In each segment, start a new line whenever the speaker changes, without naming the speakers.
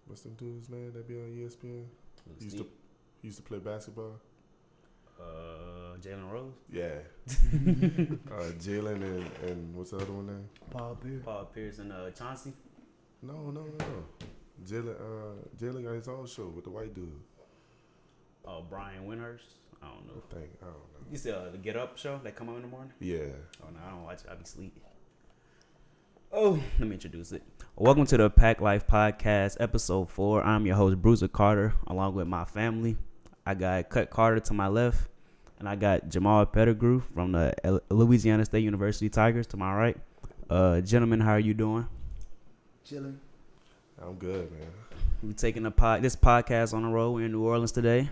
What's them dudes, man, that be on ESPN? He used to play basketball.
Jalen Rose.
Yeah. Jalen and what's the other one name?
Paul Pierce and Chauncey.
No. Jalen got his own show with the white dude.
Oh, Brian Windhurst. I don't know.
I don't know.
You see the Get Up show that come on in the morning?
Yeah.
Oh no, I don't watch it. I be sleeping. Oh, let me introduce it. Welcome to the PACT Life Podcast, episode 4. I'm your host, Bruiser Carter, along with my family. I got Cut Carter to my left, and I got Jamal Pettigrew from the Louisiana State University Tigers to my right. Gentlemen, how are you doing?
Chilling.
I'm good, man.
We're taking this podcast on the road. We're in New Orleans today,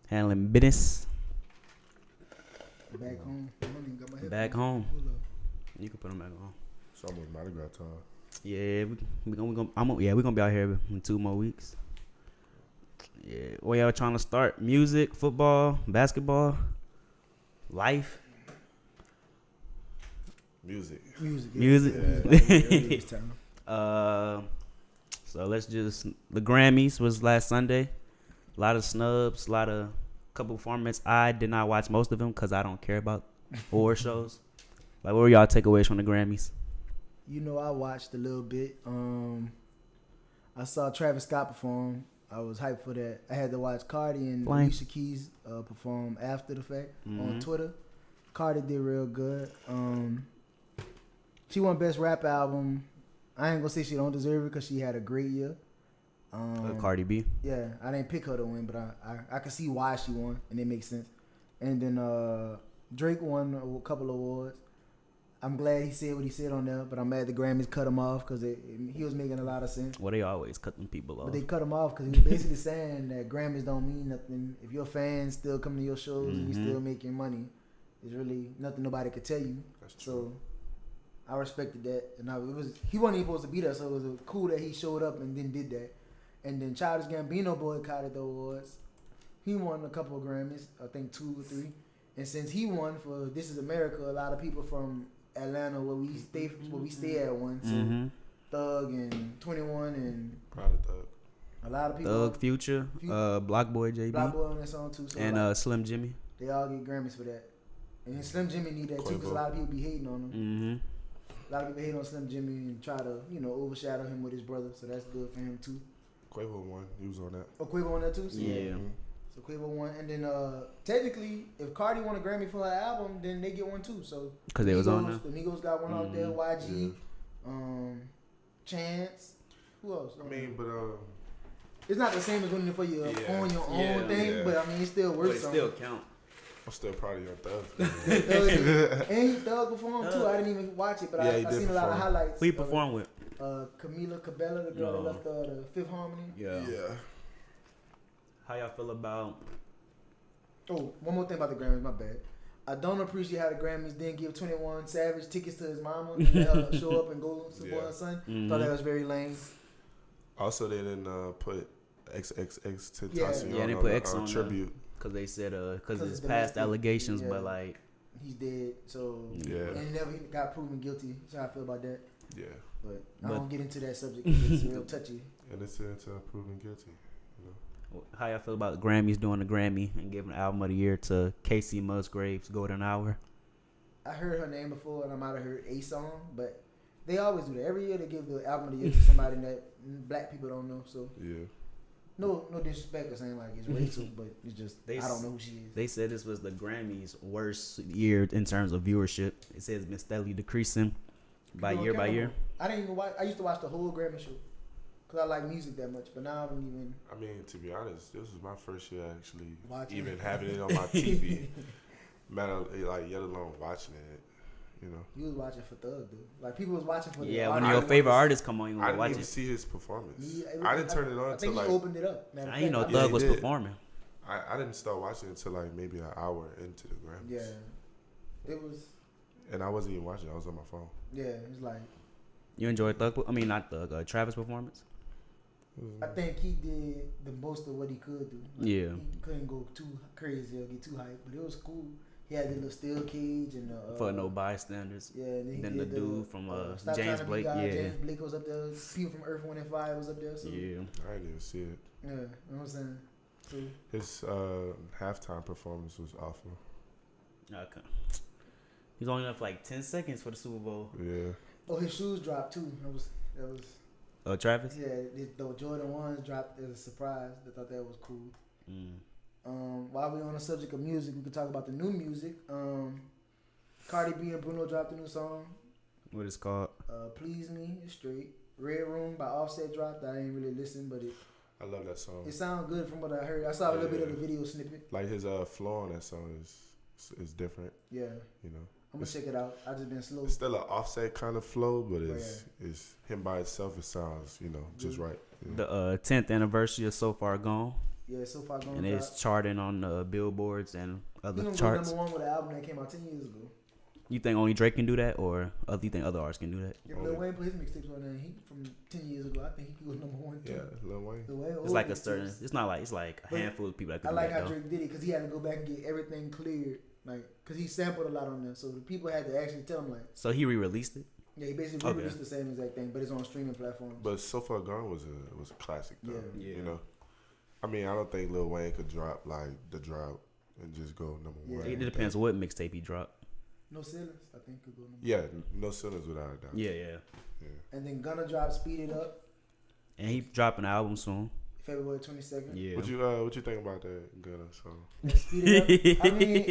handling business.
Back home.
Back home. You can put them back on.
It's almost Mardi Gras time.
Yeah, we're gonna be out here in 2 more weeks. Yeah, where y'all trying to start? Music, football, basketball, life,
music.
Yeah. So let's just the Grammys was last Sunday. A lot of snubs, couple performances. I did not watch most of them because I don't care about award shows. Like, what were y'all takeaways from the Grammys?
You know, I watched a little bit. I saw Travis Scott perform. I was hyped for that. I had to watch Cardi and Alicia Keys perform after the fact on Twitter. Cardi did real good. She won Best Rap Album. I ain't gonna say she don't deserve it because she had a great year.
Cardi B.
Yeah, I didn't pick her to win, but I could see why she won, and it makes sense. And then Drake won a couple of awards. I'm glad he said what he said on there, but I'm mad the Grammys cut him off because he was making a lot of sense.
Well, they always cut them people off.
But they cut him off because he was basically saying that Grammys don't mean nothing. If your fans still come to your shows and you still making money, there's really nothing nobody could tell you.
That's true.
So I respected that. And he wasn't even supposed to be there, so it was cool that he showed up and then did that. And then Childish Gambino boycotted the awards. He won a couple of Grammys, I think 2 or 3. And since he won for This Is America, a lot of people from Atlanta, where we stay at one. So Thug and 21 and
Probably Thug.
A lot of people.
Thug, Future, Block Boy, JB,
Block Boy on that song too. So
and Slim Jimmy.
They all get Grammys for that. And Slim Jimmy need that too because a lot of people be hating on him. A lot of people hate on Slim Jimmy and try to overshadow him with his brother. So that's good for him too.
Quavo won. He was on that.
Oh, Quavo on that too. So
Yeah.
So Quavo won, and then technically, if Cardi won a Grammy for her album, then they get one too. So
because they was on there.
The Migos got one out there. YG, Chance. Who else?
I mean, but
it's not the same as winning for your own thing, but I mean, it still works.
It still count.
I'm still proud of your Thug.
And he Thug performed too. I didn't even watch it, but I seen a lot of highlights.
Who he performed with?
Camila Cabello, the girl that left the Fifth Harmony.
Yeah. How y'all feel about?
Oh, one more thing about the Grammys. My bad. I don't appreciate how the Grammys didn't give 21 Savage tickets to his mama and let her show up and go support her son. Thought that was very lame.
Also, they didn't put XXX Tentacion
they put X on
tribute
because they said because it's past allegations, but like
he's dead, so and never got proven guilty. So how I feel about that.
Yeah,
but I don't get into that subject because it's real touchy.
And it's into proven guilty.
How y'all feel about the Grammys doing the Grammy and giving the album of the year to Casey Musgraves, Golden Hour?
I heard her name before and I might have heard a song, but they always do that. Every year they give the album of the year to somebody that black people don't know. So no disrespect or saying like it's racial, but it's just I don't know who she is.
They said this was the Grammys' worst year in terms of viewership. It says it's been steadily decreasing by year.
I didn't even watch. I used to watch the whole Grammy show. Cause I like music that much, but now I don't even.
I mean, to be honest, this was my first year actually even having it on my TV. Matter like yet alone watching it,
You was watching for Thug, dude. Like people was watching for.
Yeah, when your favorite artist come on, you
I
want to watch
didn't even
it.
see his performance. I didn't turn it on until like.
I think he opened it up.
I didn't know Thug was performing.
I didn't start watching it until like maybe an hour into the Grammys.
Yeah, it was.
And I wasn't even watching. I was on my phone.
Yeah, it's like.
You enjoyed Thug? I mean, not Thug. Travis' performance.
I think he did the most of what he could do. Like,
yeah.
He couldn't go too crazy or get too hyped, but it was cool. He had the little steel cage and
For No Bystanders.
Yeah, and
then the dude from
Stop
James
Trying to Be
Blake.
God.
Yeah.
James Blake was up there. People from Earth, Wind and Fire was up there. So.
Yeah.
I didn't even see it.
Yeah, you know what I'm saying? So,
his halftime performance was awful.
Okay. He's only up for like 10 seconds for the Super Bowl.
Yeah.
Oh, his shoes dropped too. That was.
Oh, Travis?
Yeah, the Jordan 1s dropped as a surprise. I thought that was cool. While we're on the subject of music, we can talk about the new music. Cardi B and Bruno dropped a new song.
What is it called?
Please Me, it's straight. Red Room by Offset dropped. I didn't really listen, but
I love that song.
it sounded good from what I heard. I saw a little bit of the video snippet.
Like his flow on that song is different.
Yeah.
You know.
I'm gonna check it out. I just been slow.
It's still an Offset kind of flow, but it's him by itself. It sounds, just right. You know?
The 10th anniversary of So Far Gone.
Yeah, So Far Gone.
And it's charting on the billboards and other
gonna
charts.
Go number 1 with an album that came out 10 years ago.
You think only Drake can do that, or you think other artists can do that?
If Lil Wayne put his mixtapes on there, he from 10 years ago, I think he could go number 1 too.
Yeah, Lil Wayne.
It's like a certain. It's not like it's like a handful of people that can do that.
I like how
though.
Drake did it because he had to go back and get everything cleared, like because he sampled a lot on there, so the people had to actually tell him like.
So he re-released it.
Yeah, he basically released the same exact thing, but it's on streaming platforms.
But So Far Gone was a classic though.
Yeah.
You know, I mean, I don't think Lil Wayne could drop like the drought and just go number 1.
It depends what mixtape he dropped.
No Ceilings, I think could go number 1.
Yeah, No Ceilings without a doubt.
Yeah.
And then Gunna dropped Speed It Up.
And he dropping an album soon.
February 22nd.
Yeah.
What you think about that Gunna song?
Speed It Up. I mean,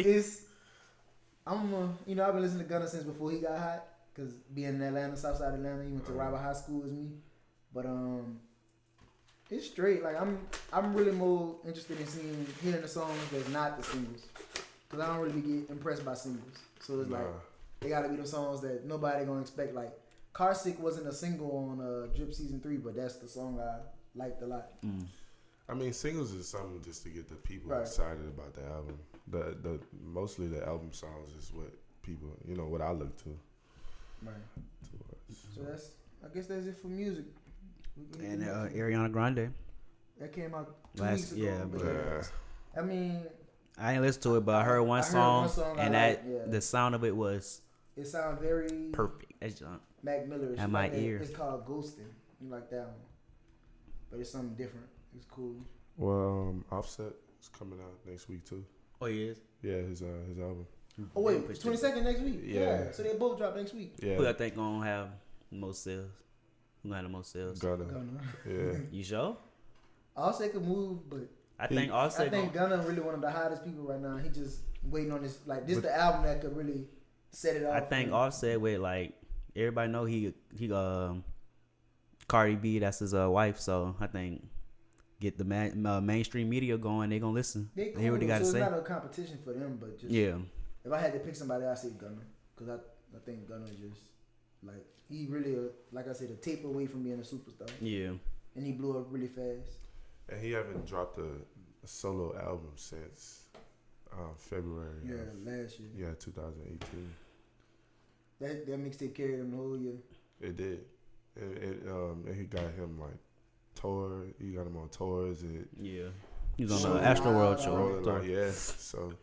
I've been listening to Gunna since before he got hot. Cause being in Atlanta, Southside Atlanta, he went to rival high school as me. But it's straight. Like I'm really more interested in hearing the songs that's not the singles. Cause I don't really get impressed by singles. So it's like they gotta be the songs that nobody gonna expect. Like Car Sick wasn't a single on Drip Season 3, but that's the song I liked a lot.
I mean, singles is something just to get the people excited about the album. The mostly the album songs is what people, what I look to.
Right. So I guess that's it for music.
And Ariana Grande.
That came out 2 weeks ago.
Yeah, but
I mean,
I ain't listened to it, but I heard one song, and the sound of it was.
It sounded very
perfect. That's junk.
Mac Miller.
At my ear.
It's called Ghosting. You like that one? But it's something different. It's cool.
Well, Offset is coming out next week too.
Oh, he is.
Yeah, his album.
Oh wait, it's 22nd next week.
Yeah.
So they both drop next week.
Yeah.
Who I think gonna have the most sales? Who gonna have the most sales?
Gunna. Yeah.
You sure?
Offset could move, but
I think
Gunna really one of the hottest people right now. He just waiting on this. Like this, the album that could really set it off.
I think Offset with like everybody know he Cardi B, that's his wife. So I think get the mainstream media going, they gonna listen.
They cool,
hear what they gotta say.
It's not a competition for them, but just if I had to pick somebody, I'd say Gunna, because I think Gunna just like he really like I said a tape away from being a superstar.
Yeah,
and he blew up really fast.
And he haven't dropped a solo album since February.
Last year.
Yeah, 2018.
That mixtape carried him the whole year.
It did. And he got him like tour. He got him on tours.
He's on the Astroworld show.
Yeah. So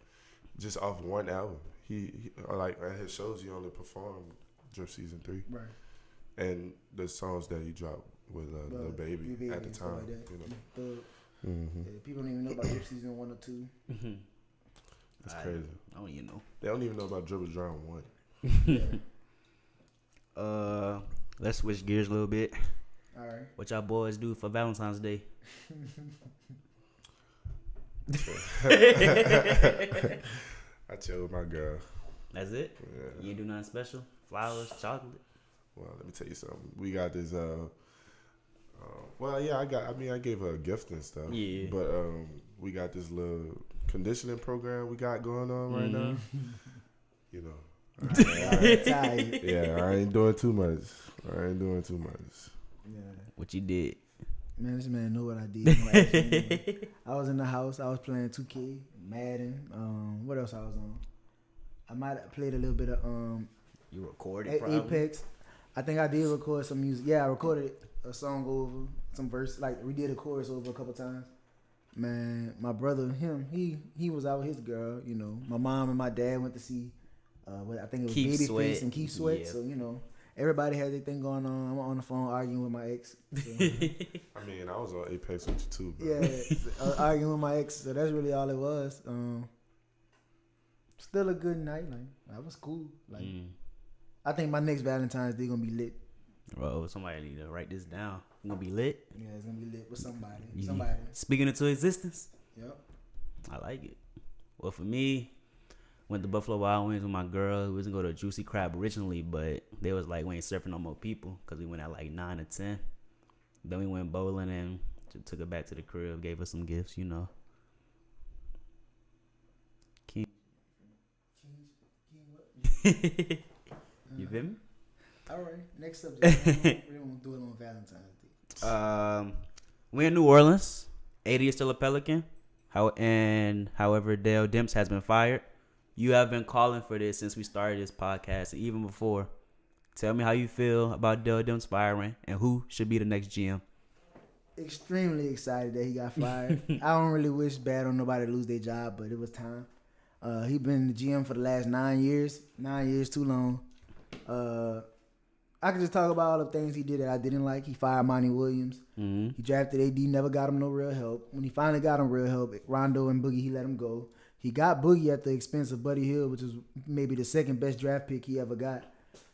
just off one album, he like at his shows he only performed Drip Season 3.
Right.
And the songs that he dropped with Lil Baby at the time.
Like people don't even know about Drip Season 1 or 2.
That's crazy.
I don't even know.
They don't even know about Dribble Drown
1. Let's switch gears a little bit.
All right.
What y'all boys do for Valentine's Day?
I chill with my girl.
That's it?
Yeah.
You ain't do nothing special? Flowers, chocolate?
Well, let me tell you something. We got this. I gave her a gift and stuff. Yeah. But we got this little conditioning program we got going on right now. You know. I ain't doing too much.
Yeah.
What you did?
Man, this man know what I did. I was in the house. I was playing 2K, Madden. What else I was on? I might have played a little bit of
You recorded probably?
Apex. I think I did record some music. Yeah, I recorded a song over some verse. Like we did a chorus over a couple times. Man, my brother, he was out with his girl. You know, my mom and my dad went to see. I think it was
Keith
Babyface
Sweat.
and Keith Sweat.
Yeah.
So you know, everybody had their thing going on. I'm on the phone arguing with my ex. So.
I mean, I was on Apex with you too, bro.
Yeah, arguing with my ex. So that's really all it was. Still a good night. Like that was cool. Like I think my next Valentine's Day gonna be lit.
Bro, somebody need to write this down. It's gonna be lit.
Yeah, it's gonna be lit with somebody.
Yeah.
Somebody.
Speaking into existence.
Yep.
I like it. Well, for me, went to Buffalo Wild Wings with my girl. We was gonna go to Juicy Crab originally, but they was like, we ain't surfing no more people because we went at like 9 or 10. Then we went bowling and took her back to the crib, gave her some gifts, you know. You feel me?
All right, next subject. We won't do it on Valentine's Day.
We in New Orleans. 80 is still a Pelican. However, Dale Demps has been fired. You have been calling for this since we started this podcast, and even before. Tell me how you feel about Dale Demps firing, and who should be the next GM.
Extremely excited that he got fired. I don't really wish bad on nobody to lose their job, but it was time. He been the GM for the last 9 years. 9 years too long. I could just talk about all the things he did that I didn't like. He fired Monty Williams.
Mm-hmm.
He drafted AD, never got him no real help. When he finally got him real help, Rondo and Boogie, he let him go. He got Boogie at the expense of Buddy Hield, which is maybe the second best draft pick he ever got.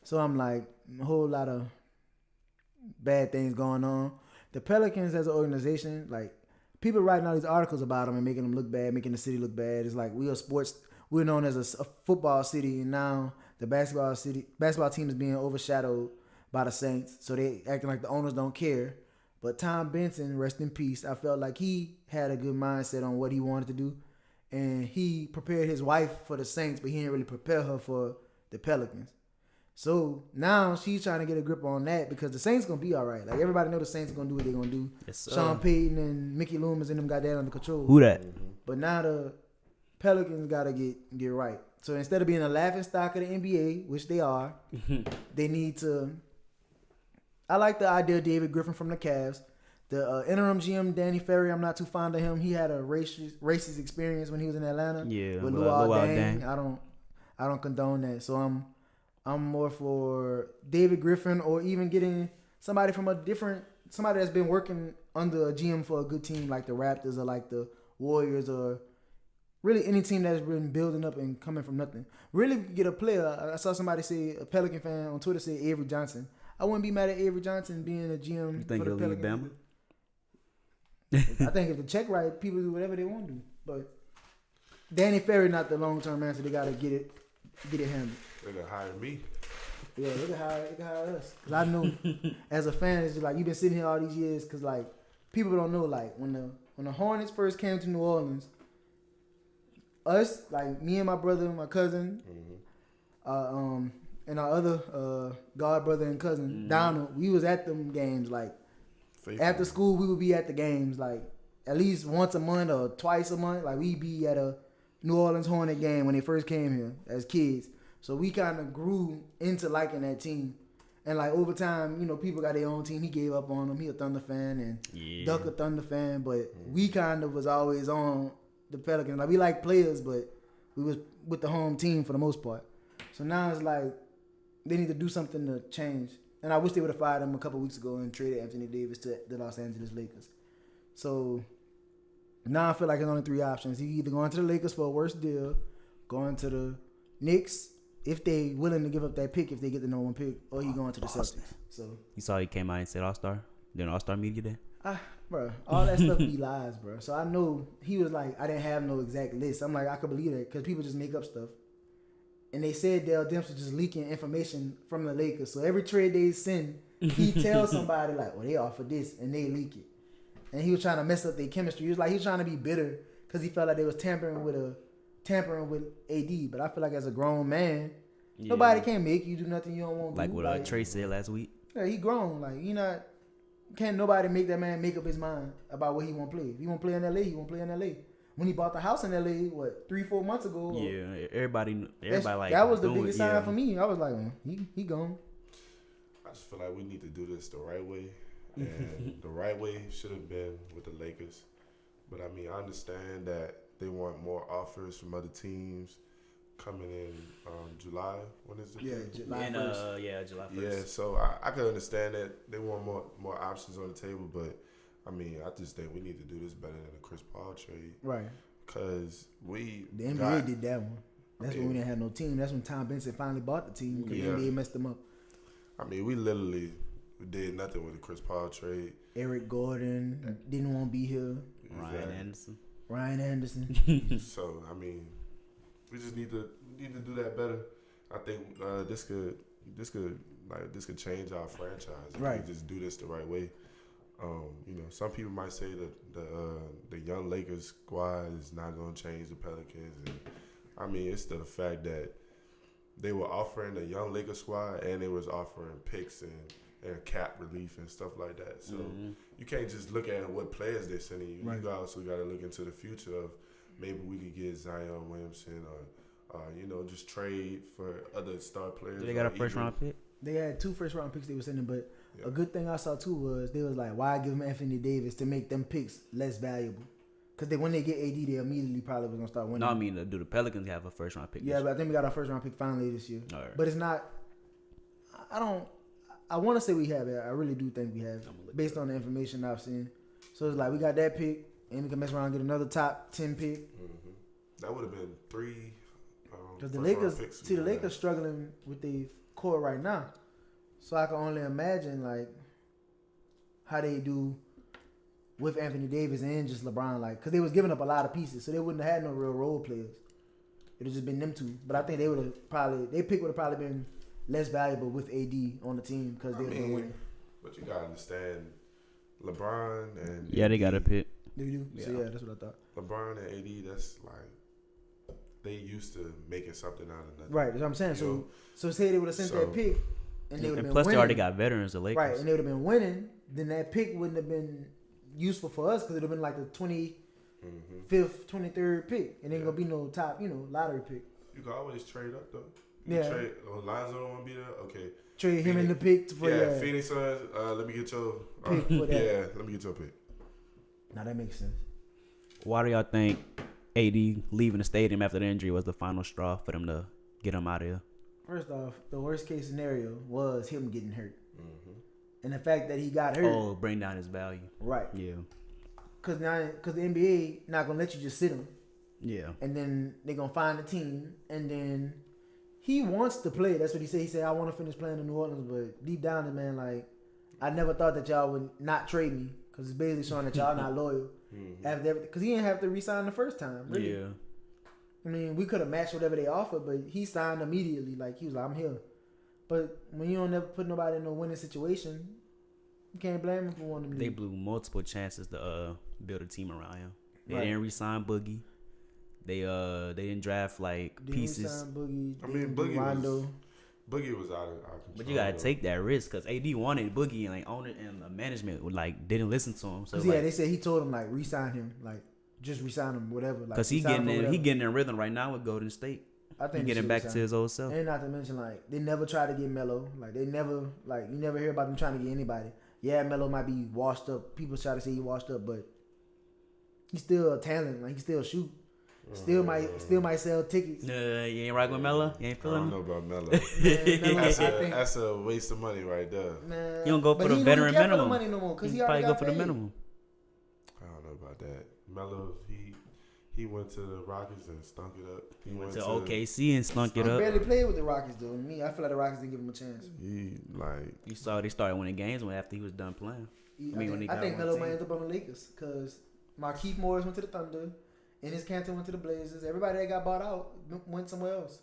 So I'm like, a whole lot of bad things going on. The Pelicans as an organization, like, people writing all these articles about them and making them look bad, making the city look bad. It's like we're known as a football city, and now the basketball team is being overshadowed by the Saints. So they acting like the owners don't care. But Tom Benson, rest in peace, I felt like he had a good mindset on what he wanted to do. And he prepared his wife for the Saints, but he didn't really prepare her for the Pelicans. So now she's trying to get a grip on that because the Saints going to be all right. Like, everybody know the Saints are going to do what they're going to do.
Yes,
Sean Payton and Mickey Loomis and them got that under control.
Who that?
But now the Pelicans got to get right. So instead of being a laughing stock of the NBA, which they are, they need to. I like the idea of David Griffin from the Cavs. The interim GM, Danny Ferry, I'm not too fond of him. He had a racist experience when he was in Atlanta.
Yeah,
with Luol Deng. I don't condone that. So I'm more for David Griffin, or even getting somebody from somebody that's been working under a GM for a good team like the Raptors or like the Warriors, or really any team that's been building up and coming from nothing. Really get a player. I saw somebody say, a Pelican fan on Twitter say Avery Johnson. I wouldn't be mad at Avery Johnson being a GM.
You think
for the
he'll leave
Pelicans.
Bama?
I think if the check right, people do whatever they want to do. But Danny Ferry not the long-term answer. They got to get it handled.
They gonna hire me.
Yeah, they can hire us. Because I know as a fan, it's just like, you've been sitting here all these years, because like, people don't know, like, when the Hornets first came to New Orleans, us, like me and my brother and my cousin, and our other god brother and cousin, Donald, we was at them games. Like, after school, we would be at the games, like, at least once a month or twice a month. Like, we'd be at a New Orleans Hornet game when they first came here as kids. So we kind of grew into liking that team. And like, over time, you know, people got their own team. He gave up on them. He a Thunder fan, and Duck a Thunder fan. But we kind of was always on the Pelicans. Like, we like players, but we was with the home team for the most part. So now it's like, they need to do something to change. And I wish they would have fired him a couple weeks ago and traded Anthony Davis to the Los Angeles Lakers. So now I feel like there's only three options. He either going to the Lakers for a worse deal, going to the Knicks, if they willing to give up that pick if they get the number one pick, or he going to the Celtics. So
You saw he came out and said All-Star? During All-Star media day?
Bro, all that stuff be lies, bro. So I know he was like, I didn't have no exact list. I'm like, I could believe that because people just make up stuff. And they said Dale Demps was just leaking information from the Lakers. So every trade they send, he tells somebody like, well, they offered this, and they leak it. And he was trying to mess up their chemistry. He was trying to be bitter because he felt like they was tampering with AD. But I feel like as a grown man, nobody can make you do nothing you don't want to do.
Like what Trey said last week.
Yeah, he grown. Like, can't nobody make that man make up his mind about what he want to play. If he want to play in LA, he want to play in LA. When he bought the house in LA, 3-4 months ago?
Yeah, everybody like
that was the biggest sign for me. I was like, he gone.
I just feel like we need to do this the right way, and the right way should have been with the Lakers. But I mean, I understand that they want more offers from other teams coming in July. When is it?
Yeah, July 1st.
July 1st.
Yeah, so I can understand that they want more options on the table, but I mean, I just think we need to do this better than the Chris Paul trade.
Right.
Because
the NBA did that one. That's when we didn't have no team. That's when Tom Benson finally bought the team because the NBA messed them up.
I mean, we literally did nothing with the Chris Paul trade.
Eric Gordon didn't want to be here. Ryan Anderson.
So I mean, we just need to do that better. I think this could change our franchise. If we just do this the right way. Some people might say that the young Lakers squad is not going to change the Pelicans. And, I mean, it's the fact that they were offering the young Lakers squad and they was offering picks and cap relief and stuff like that. So you can't just look at what players they're sending you.
Right.
You also got to look into the future of maybe we could get Zion Williamson or just trade for other star players.
They got a first round pick?
They had 2 first round picks they were sending, but a good thing I saw too was they was like, why give them Anthony Davis to make them picks less valuable? Because when they get AD, they immediately probably was going to start winning.
No, I mean, do the Pelicans have a first round pick?
Yeah, but I think we got our first round pick finally this year.
All right.
But it's not, I want to say we have it. I really do think we have, based on the information I've seen. So it's like, we got that pick, and we can mess around and get another top 10 pick.
Mm-hmm. That would have been 3.
Because the Lakers struggling with their core right now. So I can only imagine like how they do with Anthony Davis and just LeBron, like, because they was giving up a lot of pieces, so they wouldn't have had no real role players. It would just been them 2. But I think they would have their pick would have probably been less valuable with AD on the team because they would have been winning.
But you gotta understand, LeBron and
they got a pick.
They do. Yeah. So that's what I thought.
LeBron and AD, that's like they used to making something out of nothing.
Right. That's what I'm saying. So say they would have sent that pick. And they would have been
plus,
winning.
they already got veterans, the Lakers.
Right, and they would have been winning. Then that pick wouldn't have been useful for us because it would have been like the 25th, 23rd pick. And ain't going to be no top, lottery pick.
You can always trade up, though. Trade, Lonzo don't want to be there? Okay.
Trade him in the pick for
Phoenix Suns, let me get your
pick for that.
Yeah, let me get your pick.
Now that makes sense.
Why do y'all think AD leaving the stadium after the injury was the final straw for them to get him out of here?
First off, the worst case scenario was him getting hurt. Mm-hmm. And the fact that he got hurt.
Oh, bring down his value.
Right.
Yeah.
Because the NBA not going to let you just sit him.
Yeah.
And then they're going to find a team. And then he wants to play. That's what he said. He said, I want to finish playing in New Orleans. But deep down, man, like, I never thought that y'all would not trade me. Because it's basically showing that y'all not loyal. Mm-hmm. After everything. Because he didn't have to re-sign the first time. Really.
Yeah.
I mean, we could have matched whatever they offered, but he signed immediately. Like, he was like, I'm here. But when you don't never put nobody in no winning situation, you can't blame him for wanting to leave.
They blew multiple chances to build a team around him. They didn't re-sign Boogie. They didn't draft, pieces.
Re-sign Boogie.
I mean, Boogie was out of control.
But you got to take that risk because AD wanted Boogie and, owner and the management didn't listen to him. So,
they said he told him, re-sign him. Just resign him, whatever.
Because he getting in rhythm right now with Golden State.
I think
he getting back to his old self.
And not to mention, they never try to get Melo. They never, you never hear about them trying to get anybody. Yeah, Melo might be washed up. People try to say he washed up, but he's still a talent. He still shoot. Still might sell tickets.
You ain't right with Melo? You ain't feeling
I don't know about Melo. That's a waste of money right there.
Man,
you don't go for the veteran minimum.
For the money no more,
he probably go for the minimum.
I don't know about that. Melo, he went to the Rockets and stunk it up.
He went to OKC and stunk it up.
He barely played with the Rockets though. I feel like the Rockets didn't give him a chance.
You
saw they started winning games after he was done playing.
I think Melo might end up on the Lakers because Markieff Morris went to the Thunder, Enes Kanter went to the Blazers. Everybody that got bought out went somewhere else.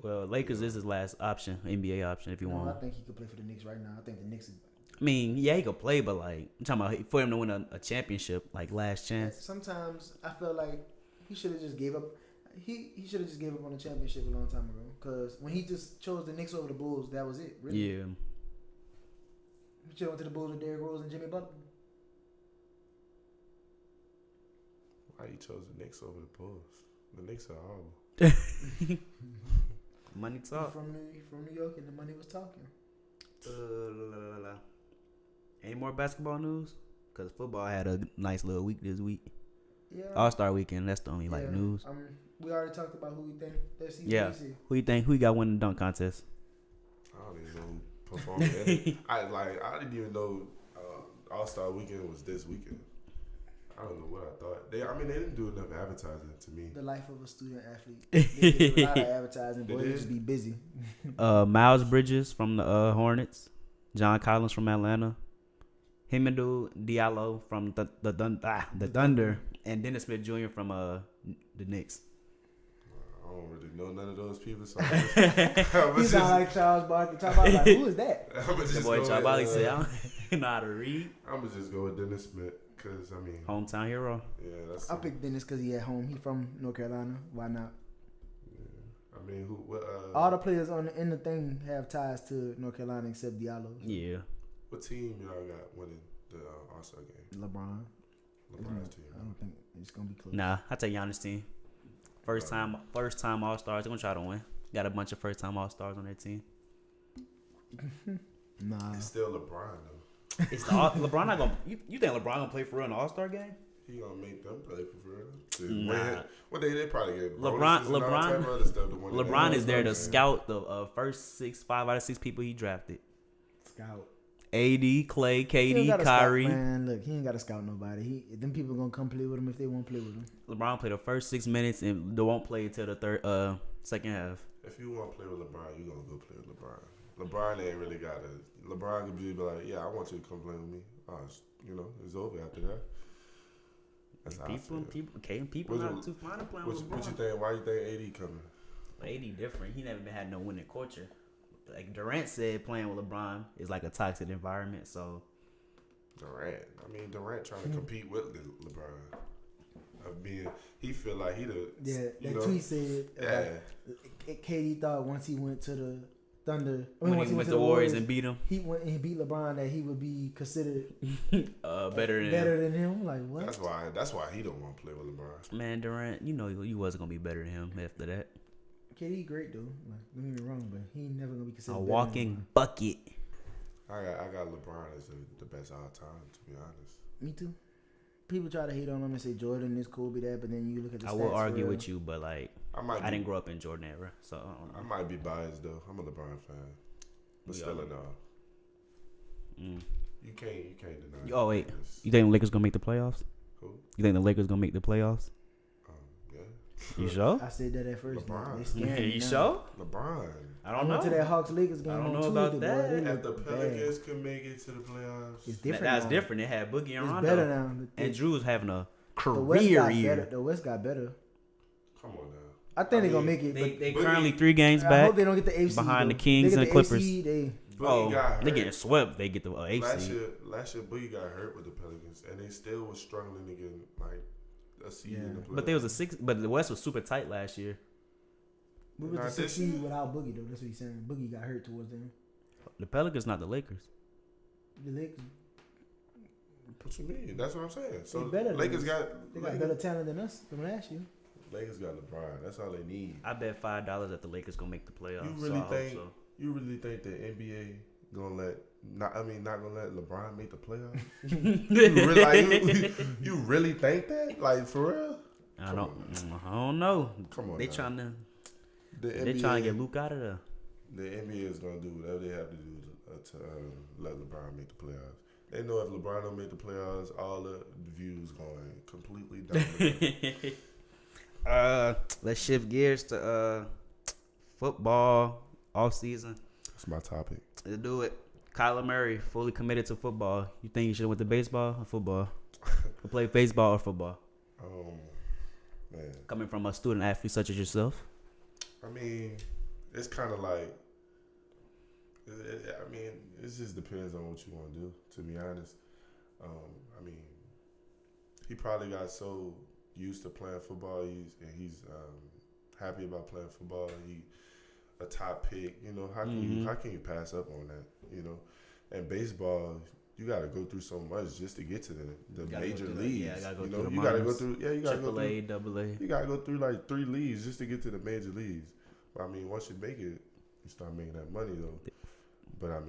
Well, Lakers is his last option, NBA option if you want.
I think he could play for the Knicks right now. I think the Knicks.
He could play, but I'm talking about for him to win a championship, last chance.
Sometimes I feel like he should have just gave up. He should have just gave up on the championship a long time ago. Because when he just chose the Knicks over the Bulls, that was it. Really.
Yeah.
He should have went to the Bulls with Derrick Rose and Jimmy Butler.
Why you chose the Knicks over the Bulls? The Knicks are horrible.
Money talk.
From New York, and the money was talking.
Any more basketball news? because football had a nice little week this week.
Yeah.
All-Star weekend. That's the only news.
We already talked about who we think that season.
Yeah. Who you think? Who you got winning the dunk contest?
I don't even know who performed. I didn't even know All-Star weekend was this weekend. I don't know what I thought. They didn't do enough advertising to me.
The life of a student athlete. They did a lot of advertising, but they just be busy.
Miles Bridges from the Hornets, John Collins from Atlanta, Hamidou Diallo from the Thunder, and Dennis Smith Jr. from the Knicks.
I don't really know none of those people. So
He sound like Charles Barkley. Charles Barkley, like, who is that?
The boy Charles Barkley said, "I don't know how to read."
I'm gonna just go with Dennis Smith because
hometown hero.
Yeah,
I picked Dennis because he at home. He from North Carolina. Why not?
Yeah.
All the players in the thing have ties to North Carolina except Diallo.
Yeah.
What team y'all got winning the All-Star game? LeBron's team.
I don't think it's gonna be close.
Nah, I take Giannis' team. First time All-Stars. They're gonna try to win. Got a bunch of first time All-Stars on their team.
Nah.
It's still LeBron though.
It's LeBron not gonna. You think LeBron gonna play for real in the All-Star game?
He gonna make them play for real.
Nah.
One day they probably get
LeBron is there to scout the first 5 out of 6 people he drafted.
Scout.
AD, Clay, KD, Kyrie.
Scout, man, look, he ain't got to scout nobody. Them people gonna come play with him if they want to play with him.
LeBron played the first 6 minutes and they won't play until the second half.
If you want to play with LeBron, you gonna go play with LeBron. LeBron ain't really got to. LeBron could be like, yeah, I want you to come play with me. It's over after that. That's
People not too fond of playing with LeBron.
What you think? Why you think AD coming?
AD different. He never had no winning culture. Like Durant said, playing with LeBron is like a toxic environment. So
Durant trying to compete with LeBron. He feel like he the
tweet said KD thought once he went to the Thunder
when he went to the Warriors and beat him,
he went and he beat LeBron, that he would be considered
better
than him. Like what?
That's why he don't want to play with LeBron.
Man, Durant, you wasn't gonna be better than him after that.
KD great though. Like, don't get me wrong, but he ain't never gonna be considered
a walking bucket.
I got LeBron as the best all time, to be honest.
Me too. People try to hate on him and say Jordan is Kobe that, but then you look at the stats.
I will argue with you, but like I didn't grow up in Jordan era, so
I might be biased though. I'm a LeBron fan, but still no. You can't deny.
Oh wait, you think the Lakers gonna make the playoffs?
Who?
You think the Lakers gonna make the playoffs?
Yeah.
You sure?
I said that at first.
LeBron.
You sure?
LeBron.
I don't know.
Went to that Hawks Lakers game.
I don't
on
know
Tuesday,
about that.
If the Pelicans can make it to the playoffs,
it's different.
That's
now.
different. They had Boogie and Rondo.
It's better now.
And Drew's having a
the
career year.
The West got better.
Come on now.
I think they're gonna make it.
They currently 3 games back.
I hope they don't get the AFC
behind
though.
the Kings and the Clippers.
AC,
they getting swept. They get the AFC.
Last year, Boogie got hurt with the Pelicans, and they still was struggling to get like a seed in the playoffs.
But there was a 6. But the West was super tight last year.
We was the 6th seed without Boogie though. That's what he's saying. Boogie got hurt towards them.
The Pelicans, not the Lakers.
The Lakers.
What you mean? That's what I'm saying. So
Lakers got better talent than us from last year.
Lakers got LeBron. That's all they need.
I bet $5 that the Lakers gonna make the playoffs.
You really think the NBA gonna not gonna let LeBron make the playoffs? you really think that? Like for real?
I don't know.
Come on.
They trying to get Luke out of there.
The NBA is gonna do whatever they have to do to let LeBron make the playoffs. They know if LeBron don't make the playoffs, all the views going completely down.
Let's shift gears to football off season.
That's my topic.
Let's do it. Kyler Murray fully committed to football. You think you should have went to baseball or football? Or play baseball or football?
Man.
Coming from a student athlete such as yourself.
I mean, it's kind of like. It just depends on what you want to do. To be honest, he probably got so used to playing football. He's happy about playing football. He a top pick. You know, how can you pass up on that? You know, and baseball, you got to go through so much just to get to the major leagues. You gotta go through. You gotta go through. Yeah, you gotta go through.
AA.
You gotta go through like 3 leagues just to get to the major leagues. But once you make it, you start making that money though. But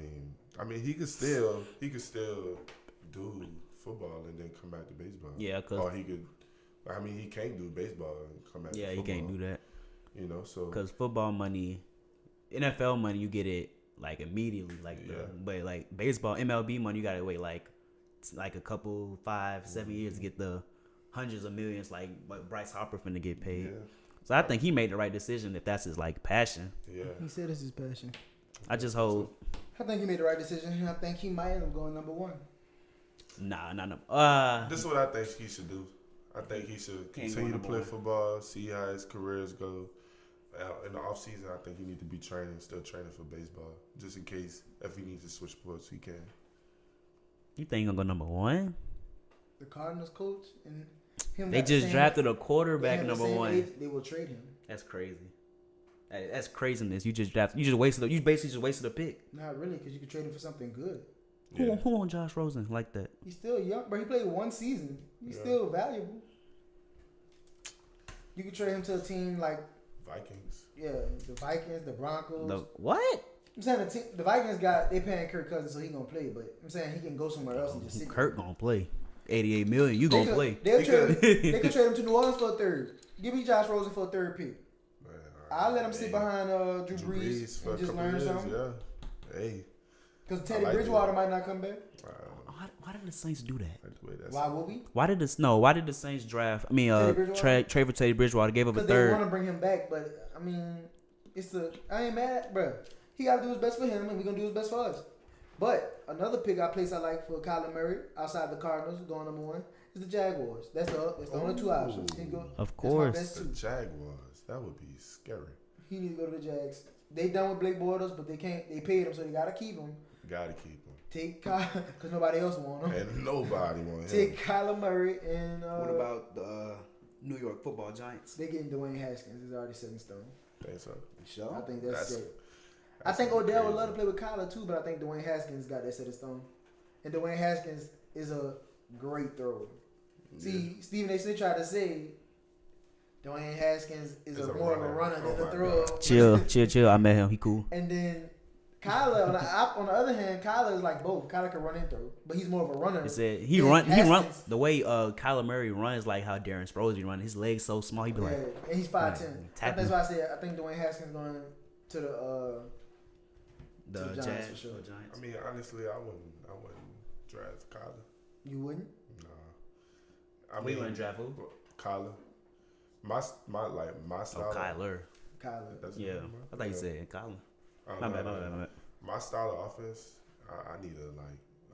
he could still do football and then come back to baseball.
Yeah,
or he could. I mean, he can't do baseball and come back.
Yeah,
to
he
football.
can't do that.
You know, so
because football money, NFL money, you get it like immediately. But like baseball, MLB money, you gotta wait like a couple 5-7 years to get the hundreds of millions like what Bryce Harper finna get paid. Yeah. So I think he made the right decision if that's his like passion.
Yeah,
he said it's his passion.
I just hope.
I think he made the right decision. I think he might end up going number one.
Nah, not no.
This is what I think he should do. I think he should continue to play football, see how his careers go. In the off season, I think he need to be still training for baseball, just in case if he needs to switch sports, he can.
You think he's gonna go number one?
The Cardinals coach and him.
They just drafted a quarterback number one.
They will trade him.
That's crazy. That's craziness. You basically just wasted a pick.
Not really, because you could trade him for something good.
Yeah. Who on Josh Rosen like that?
He's still young, but he played one season. He's still valuable. You could trade him to a team like
Vikings.
Yeah, the Vikings, the Broncos.
The what?
I'm saying the Vikings they paying Kirk Cousins, so he gonna play. But I'm saying he can go somewhere else and just sit.
Kirk gonna play. $88 million. You gonna play?
They could trade him to New Orleans for a third. Give me Josh Rosen for a third pick. Man, I'll let him sit behind Drew Brees and just learn something.
Yeah. Hey.
Because Teddy Bridgewater might not come back.
Why did the Saints do that?
Why would we?
Why did the Saints draft? I mean, trade for Teddy Bridgewater. Gave up a third.
Because they want to bring him back, but I mean, I ain't mad, bro. He got to do his best for him, and we gonna do his best for us. But another pick I like for Kyler Murray outside the Cardinals going number one is the Jaguars. That's the only two options.
Of course,
the Jaguars. That would be scary.
He need to go to the Jags. They done with Blake Bortles, but they can't. They paid him, so they gotta keep him. Take Kyler, because nobody else want him.
And nobody want him.
Take Kyler Murray and.
What about the New York Football Giants?
They getting Dwayne Haskins. It's already set in stone.
Think so?
Sure. I think that's it. I think Odell would love to play with Kyler too, but I think Dwayne Haskins got that set in stone. And Dwayne Haskins is a great thrower. Yeah. See, Stephen A. Smith tried to say Dwayne Haskins is more of a runner than a thrower.
Chill. I met him. He cool.
And then Kyler, on the other hand, Kyler is like both. Kyler can run and throw, but he's more of a runner.
He said he runs the way Kyler Murray runs, like how Darren Sproles run. His legs so small, he be like,
and he's 5'10". That's why I said I think Dwayne Haskins going to the Giants for sure.
I mean, honestly, I wouldn't draft Kyler.
You wouldn't?
No. I mean,
you wouldn't draft who?
Kyler. My style.
Oh, Kyler. Yeah, I thought you said Kyler. My bad.
My style of offense, I need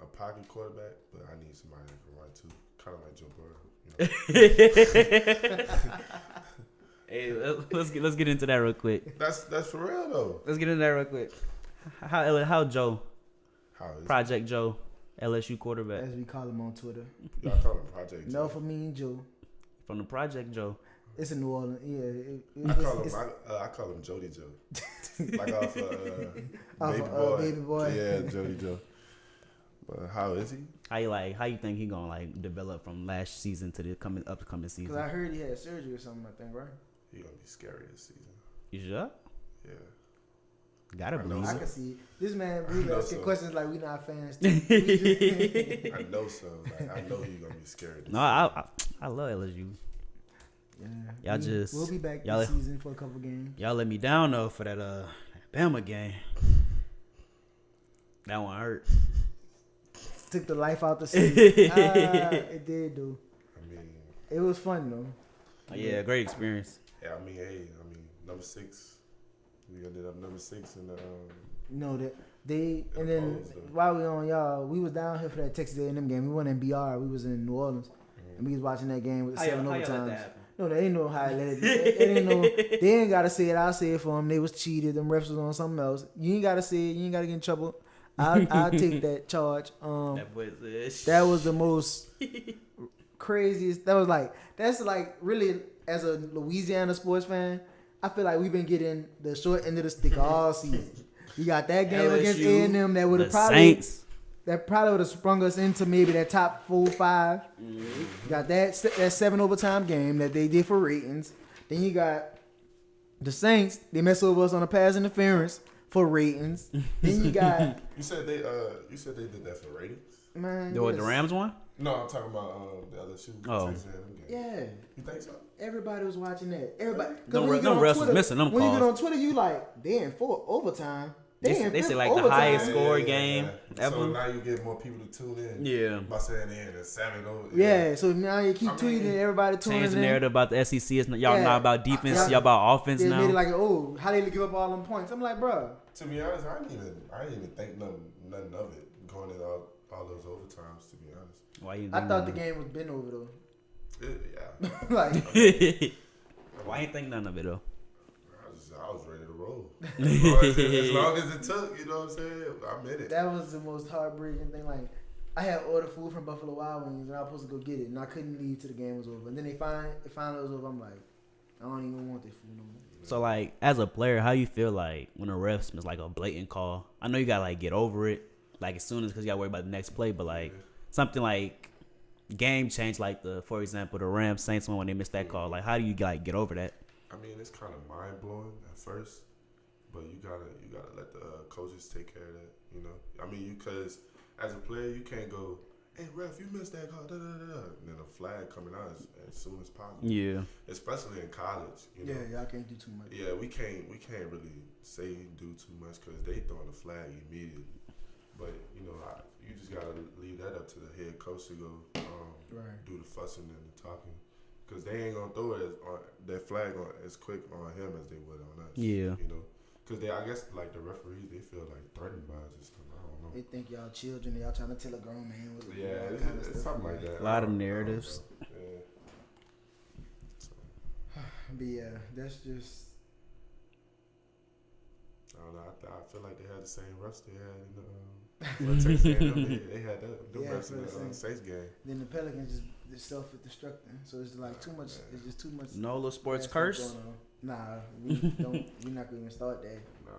a pocket quarterback, but I need somebody that can run too. Kind of like Joe Burrow.
Hey, let's get into that real quick.
That's for real though.
Let's get into that real quick. How Joe?
How is
Project Joe, LSU quarterback,
as we call him on Twitter.
Y'all call him Project Joe.
No, for me and Joe.
From the Project Joe.
It's in New Orleans. Yeah.
I call him Jody Joe. Like off Baby Boy. Yeah, Jody Joe. But how is he?
How you think he gonna develop from last season to the upcoming season?
Because I heard he had surgery or something. I think right.
He gonna be scary this season.
You sure?
Yeah.
Gotta believe.
I can see it. This man really asking questions like we not fans.
I know so. I know he's gonna be scary.
No, I love LSU.
Yeah. We'll be back this season for a couple games.
Y'all let me down though for that Bama game. That one hurt.
Took the life out the season. It did though.
I mean,
it was fun though.
Yeah, great experience.
Yeah, I mean, number 6. We ended up number 6 in the.
And then while we on y'all, we was down here for that Texas A&M game. We went in BR. We was in New Orleans, and we was watching that game with the 7 overtimes. No, they ain't know how I let it. They ain't know. They ain't gotta say it. I'll say it for them. They was cheated. Them refs was on something else. You ain't gotta say it. You ain't gotta get in trouble. I'll take that charge. That was the most craziest. That's really, as a Louisiana sports fan, I feel like we've been getting the short end of the stick all season. You got that game LSU, against A&M that would have probably sprung us into maybe that top 4 or 5. Mm-hmm. You got that 7 overtime game that they did for ratings. Then you got the Saints. They messed over us on a pass interference for ratings. Then you got
you said they did that for ratings.
Man,
the Rams won?
No, I'm talking about the LSU.
Oh.
Texas A&M game.
Yeah.
You think so?
Everybody was watching that. Everybody.
Them refs was missing them
when
calls.
you get on Twitter, you like, they in full overtime.
They say like
overtime.
the highest score game ever.
So now you get more people to tune in.
Yeah.
By saying they in the 7-0.
Yeah, so now you keep tweeting and everybody tuning in.
Change the narrative about the SEC. It's not, y'all not about defense. Y'all about offense
they
now.
made it like, oh, how they give up all them points? I'm like, bro.
To be honest, I didn't even think nothing of it going in all those overtimes. To be honest,
Why you?
I thought the game was been over though.
Yeah.
Like,
why you think none of it though?
I was ready to roll. As long as it took, you know what I'm saying? I'm in it.
that was the most heartbreaking thing. Like, I had ordered food from Buffalo Wild Wings and I was supposed to go get it, and I couldn't leave till the game was over. And then they finally it was over. I'm like, I don't even want this food no more.
So like, as a player, how you feel like when a ref is like a blatant call? I know you gotta like get over it, like as soon as because you gotta worry about the next play, but like something like game change, like for example the Rams Saints one when they missed that call. Like, how do you like get over that?
I mean, it's kind of mind blowing at first, but you gotta let the coaches take care of that. You know, I mean, because as a player, you can't go, "Hey ref, you missed that call," and then a flag coming out as soon as possible.
Yeah,
especially in college. You know?
Yeah, y'all can't do too much.
Yeah, we can't really say do too much because they throwing the flag immediately. But you know, you just gotta leave that up to the head coach to go do the fussing and the talking. Because they ain't going to throw that flag as quick on him as they would on us.
Yeah.
You know? Because I guess, like, the referees, they feel, like, threatened by us or something. I don't know.
They think y'all children and y'all trying to tell a grown man.
Yeah, it's something like that.
A lot of narratives.
Yeah.
But, yeah, that's just...
I don't know. I feel like they had the same refs they had in the... Texas A&M, they had them refs in the Saints game.
Then the Pelicans just self-destructing. So it's like too much. It's just too much.
NOLA sports curse?
Nah, we're not going to even start that.
Nah,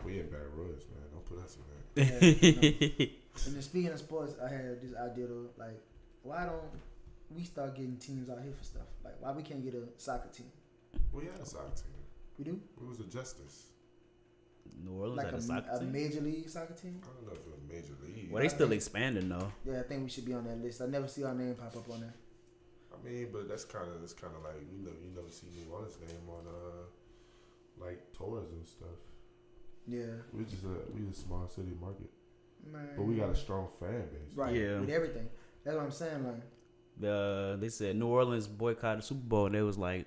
we in Baton Rouge, man. Don't put us in that.
Yeah, and then speaking of sports, I had this idea though, like, why don't we start getting teams out here for stuff? Like, why we can't get a soccer team?
We had a soccer team.
We do?
We was the Justice.
New Orleans
Like
had a soccer
a
team?
major league soccer team?
I don't know if it was Major League.
Well, they still expanding though.
Yeah, I think we should be on that list. I never see our name pop up on there.
I mean, but that's kind of like you never see New Orleans name on like tours and stuff.
Yeah,
We a small city market,
man.
but we got a strong fan base.
Right.
Yeah.
With everything. That's what I'm saying. Like,
They said New Orleans boycotted the Super Bowl, and it was like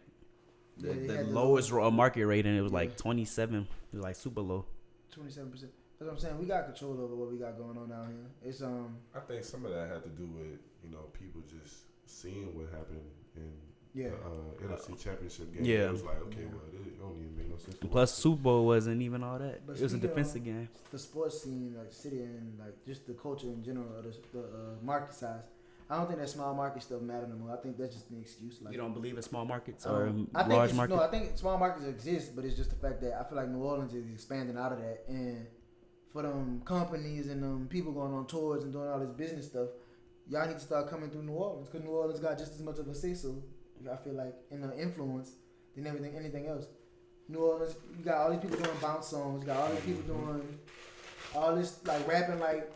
yeah,
the lowest market rating. It was like 27. It was like super low.
27%. That's what I'm saying. We got control over what we got going on down here. It's
I think some of that had to do with people just seeing what happened in
yeah.
the NFC Championship game.
Yeah.
It was like, okay, well, it don't even make no sense.
Plus, Super Bowl wasn't even all that.
But
It was a
speaking
defensive
of
game.
The sports scene, like city and like just the culture in general, or the market size. I don't think that small market stuff matter no more. I think that's just an excuse. Like,
You don't believe in small markets or
I think
large markets?
No, I think small markets exist, but it's just the fact that I feel like New Orleans is expanding out of that, and for them companies and them people going on tours and doing all this business stuff, y'all need to start coming through New Orleans because New Orleans got just as much of a say so. I feel like in the influence than anything else. New Orleans, you got all these people doing bounce songs. You got all these people doing all this like rapping like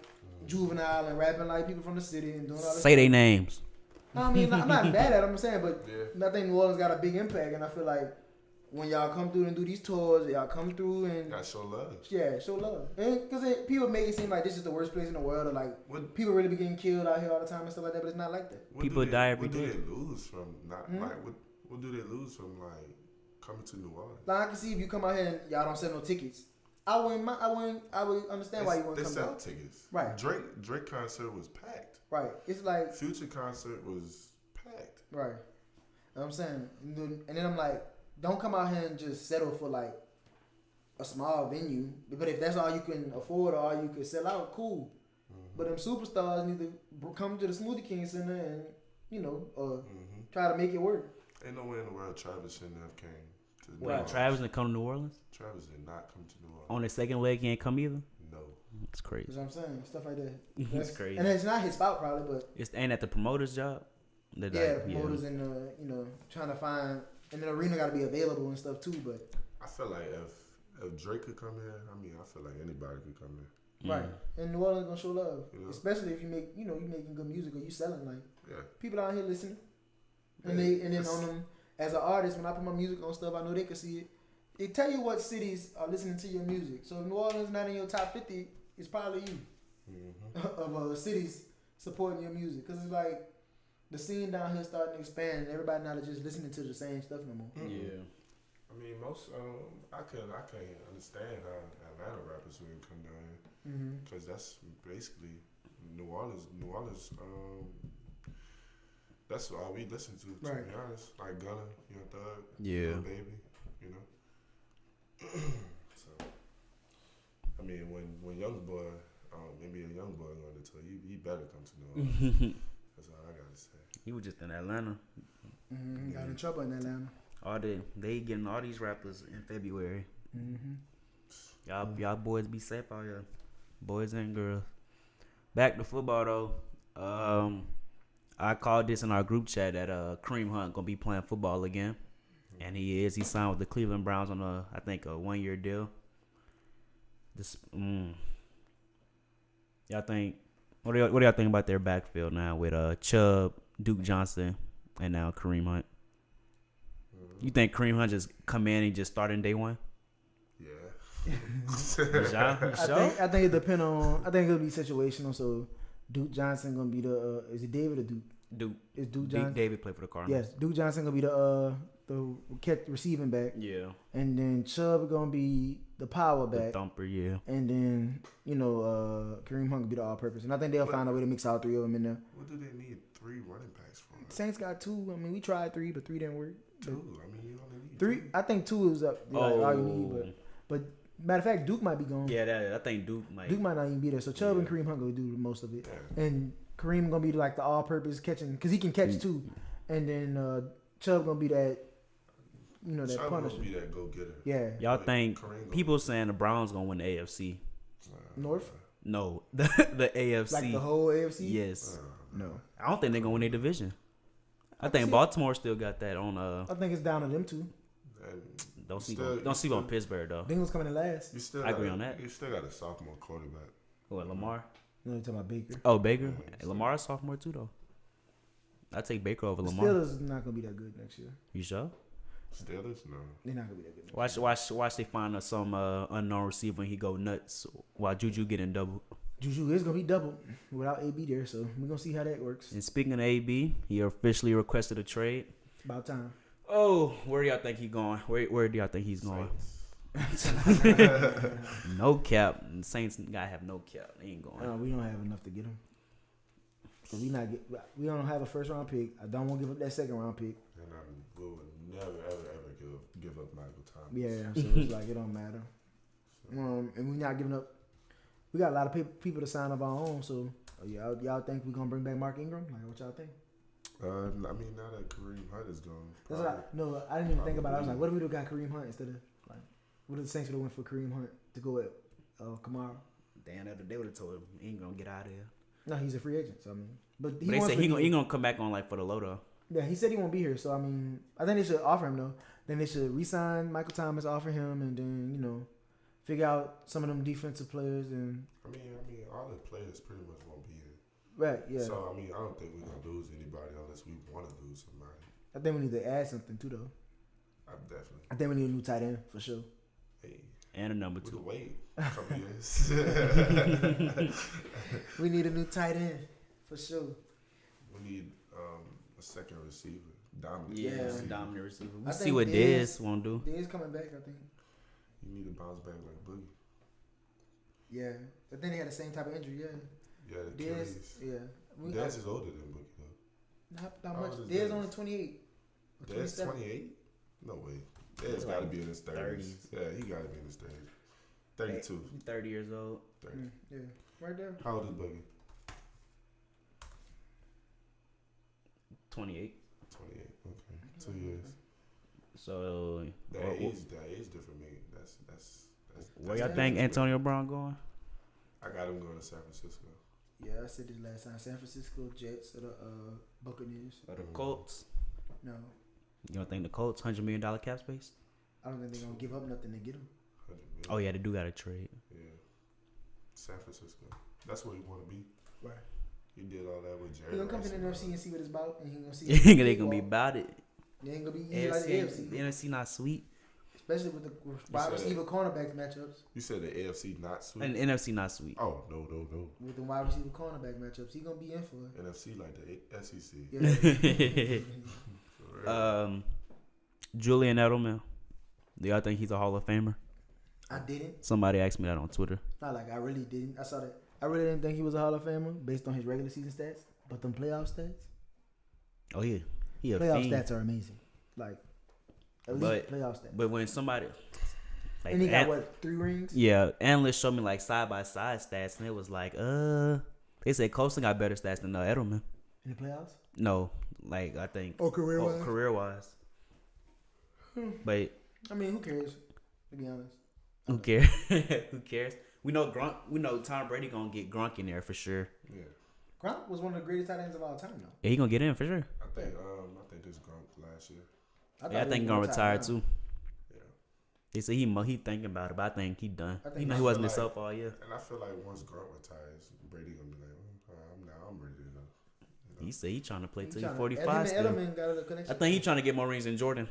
Juvenile and rapping like people from the city and doing all this.
Say their names.
I mean, I'm not bad at it, I'm saying, but
Yeah.
I think New Orleans got a big impact, and I feel like when y'all come through and do these tours, y'all come through and
Gotta show love.
yeah, show love. Because people make it seem like this is the worst place in the world, or like
What
people really be getting killed out here all the time and stuff like that, but it's not like that.
People die every
day.
day.
What do they lose from not like what do they lose from like coming to New Orleans?
Like I can see if you come out here and y'all don't sell no tickets, I would understand why you wouldn't
They
come
sell
out.
tickets.
Right.
Drake concert was packed.
Right. It's like
Future concert was packed.
right. You know what I'm saying? And then I'm like, don't come out here and just settle for like a small venue. But if that's all you can afford or all you can sell out, cool. But them superstars need to come to the Smoothie King Center and try to make it work.
Ain't no way in the world Travis shouldn't have came to New
Wait,
Orleans.
Travis didn't come to New Orleans?
Travis did not come to New Orleans.
On the second leg, he ain't come either?
No.
That's crazy.
That's what I'm saying. Stuff like that.
That's crazy.
And it's not his fault probably, but
Ain't that the promoter's job?
the promoters and trying to find, and the arena got to be available and stuff too. But
I feel like if Drake could come here, I mean, I feel like anybody could come here.
Right. And New Orleans gonna show love, especially if you make, you making good music or you selling. Like, people out here listening, and then on them as an artist, when I put my music on stuff, I know they can see it. It tell you what cities are listening to your music. So if New Orleans not in your top 50, it's probably you of cities supporting your music, because it's like the scene down here starting to expand, and everybody not just listening to the same stuff no more.
Yeah. I mean, most I can't understand how Atlanta rappers would come down here, because that's basically New Orleans. That's all we listen to be honest. Like Gunna, Young Thug, Lil Baby, So, I mean, when young boy, maybe a young boy going to tell you, he better come to New Orleans. That's all I gotta say.
He was just in Atlanta.
Got in trouble in Atlanta.
They getting all these rappers in February. Y'all boys be safe out here, boys and girls. Back to football though. I called this in our group chat that Kareem Hunt gonna be playing football again, and he is. He signed with the Cleveland Browns on a 1-year deal. Y'all think? What do y'all think about their backfield now with Chubb, Duke Johnson, and now Kareem Hunt? You think Kareem Hunt just come in and just start in day one?
Yeah.
I think it depend on. I think it'll be situational. So Duke Johnson gonna be the. Is it David or Duke?
Duke.
Is Duke Johnson?
David played for the Cardinals.
Yes, Duke Johnson gonna be the receiving back.
Yeah.
And then Chubb gonna be the power back.
The thumper, yeah.
And then Kareem Hunt gonna be the all-purpose. And I think they'll find a way to mix all three of them in there.
What do they need 3 running backs for?
Saints got 2. I mean, we tried 3, but 3 didn't work.
2. I mean, you only need
3.
2.
I think 2 is up. All you need, but matter of fact, Duke might be gone.
Yeah, I think Duke might not
even be there. So Chubb and Kareem Hunt gonna do most of it, and Kareem gonna be like the all-purpose catching, because he can catch too, and then Chubb gonna be that, that
Chubb
punisher.
Gonna be that go-getter.
Yeah.
Y'all think people saying the Browns gonna win the AFC?
North?
No, the AFC.
Like the whole AFC?
Yes.
No.
I don't think they're gonna win their division. I think Baltimore still got that on.
I think it's down to them two.
Don't sleep on Pittsburgh though.
Bengals coming in last.
I agree on that.
You still got a sophomore quarterback.
What, Lamar?
No, you're talking about Baker.
Oh, Baker. Hey, Lamar's sophomore too though. I take Baker over Lamar.
Steelers is not gonna be that good next year.
You sure?
Steelers, no. They're not gonna be that good.
Watch they find us some unknown receiver and he go nuts while Juju getting double.
Juju is gonna be doubled without AB there, so we're gonna see how that works.
And speaking of AB, he officially requested a trade.
About time.
Oh, where do y'all think he's going? Where do y'all think he's going? No cap. Saints gotta have no cap. They ain't going.
We don't have enough to get him. So we don't have a first round pick. I don't want to give up that second round pick.
And we would never ever give up Michael Thomas.
Yeah, so it's like it don't matter. And we're not giving up. We got a lot of people to sign of our own. So y'all think we're gonna bring back Mark Ingram? Like, what y'all think?
I mean, now that Kareem Hunt is gone.
I didn't even think about it. I was like, what if we would have got Kareem Hunt instead of, like, what if the Saints would have went for Kareem Hunt to go with Kamara?
Damn, they would have told him he ain't gonna get out of here.
No, he's a free agent. So I mean, but
they said he gonna come back on like for the low though.
Yeah, he said he won't be here. So I mean, I think they should offer him though. Then they should re-sign Michael Thomas, offer him, and then figure out some of them defensive players. And
I mean, all the players pretty much won't be here.
Right. Yeah.
So I mean, I don't think we're gonna lose anybody unless we want to lose somebody.
I think we need to add something too though.
Definitely.
I think we need a new tight end for sure.
Hey.
And a number 2.
Wait a couple years.
We need a new tight end for sure.
We need a second receiver. Dominant.
Yeah, dominant receiver. We'll see what Dez won't do.
Dez coming back, I think.
You need to bounce back like Boogie.
Yeah, but then they had the same type of injury. Yeah.
Yeah, the Achilles.
Yeah.
Dez is older than Boogie though.
Not much. Dez only 28.
Dez 28? No way. Dez got to be in his 30s. Yeah, he got to be in his 30s. 32.
30 years old.
30.
Yeah, right there.
How old is Boogie?
28.
28. Okay, 2 years.
So
that age different. Me. That's
where y'all think Antonio Brown going?
I got him going to San Francisco.
Yeah, I said this last time. San Francisco Jets or the Buccaneers
or the Colts.
No.
You don't think the Colts $100 million cap space?
I don't think they're gonna give up nothing to get him.
Oh yeah, they do got a trade.
Yeah. San Francisco. That's where you want to be.
Right.
He did all that with Jerry.
He gonna come to the NFC and see what it's about, and he gonna see.
They gonna be about it.
They ain't gonna be easy like the AFC.
The NFC not sweet.
Especially with the wide receiver cornerback matchups.
You said the AFC not sweet?
And the NFC not sweet.
Oh, no.
With the wide receiver cornerback matchups, he gonna be in for it.
NFC like the SEC.
Yeah. Julian Edelman. Do y'all think he's a Hall of Famer?
I didn't.
Somebody asked me that on Twitter.
Not like I really didn't. I saw that. I really didn't think he was a Hall of Famer based on his regular season stats, but them playoff stats.
Oh yeah,
playoff stats are amazing. Like, elite playoff stats.
But when somebody,
like, and he got what, 3 rings?
Yeah, analysts showed me like side by side stats, and it was like, they said Colson got better stats than Edelman
in the playoffs.
No, like I think.
Career
wise. But
I mean, who cares? To be honest.
Who cares? Who cares? We know Tom Brady gonna get Gronk in there for sure.
Yeah.
Gronk was one of the greatest tight ends of all time, though.
Yeah, he gonna get in for sure.
I think this Gronk last year.
I think he gonna retire too.
Yeah.
They say he thinking about it, but I think he done. He wasn't himself all year.
And I feel like once Gronk retires, Brady gonna be like, I'm ready to go. You know?
He said he trying to play till he's 45.
Edelman got a connection.
I think he trying to get more rings than Jordan.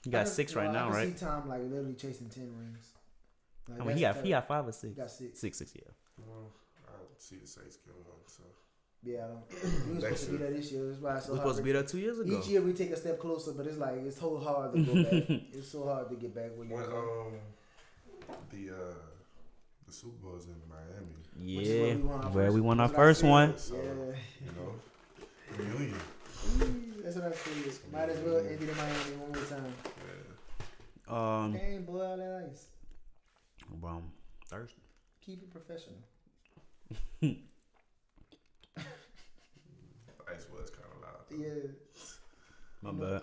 He got 6 right now, right?
I see Tom like literally chasing 10 rings. Like,
I mean, he got 5 or 6.
He got 6.
6, yeah.
Well, I see the Saints get one, so.
Yeah, we were supposed to be there this year. That's why it's so
we were supposed to be there 2 years ago.
Each year we take a step closer, but it's like it's so hard to go back. It's so hard to get back where you
the Super Bowl's in Miami.
Yeah, where we won our first one.
So, you know, reunion.
That's what I feel. Might as well end it in Miami one more time.
Yeah.
Dang, boy, all that ice.
Bro, I'm thirsty.
Keep it professional.
Ice was kind of loud.
Yeah.
My bad.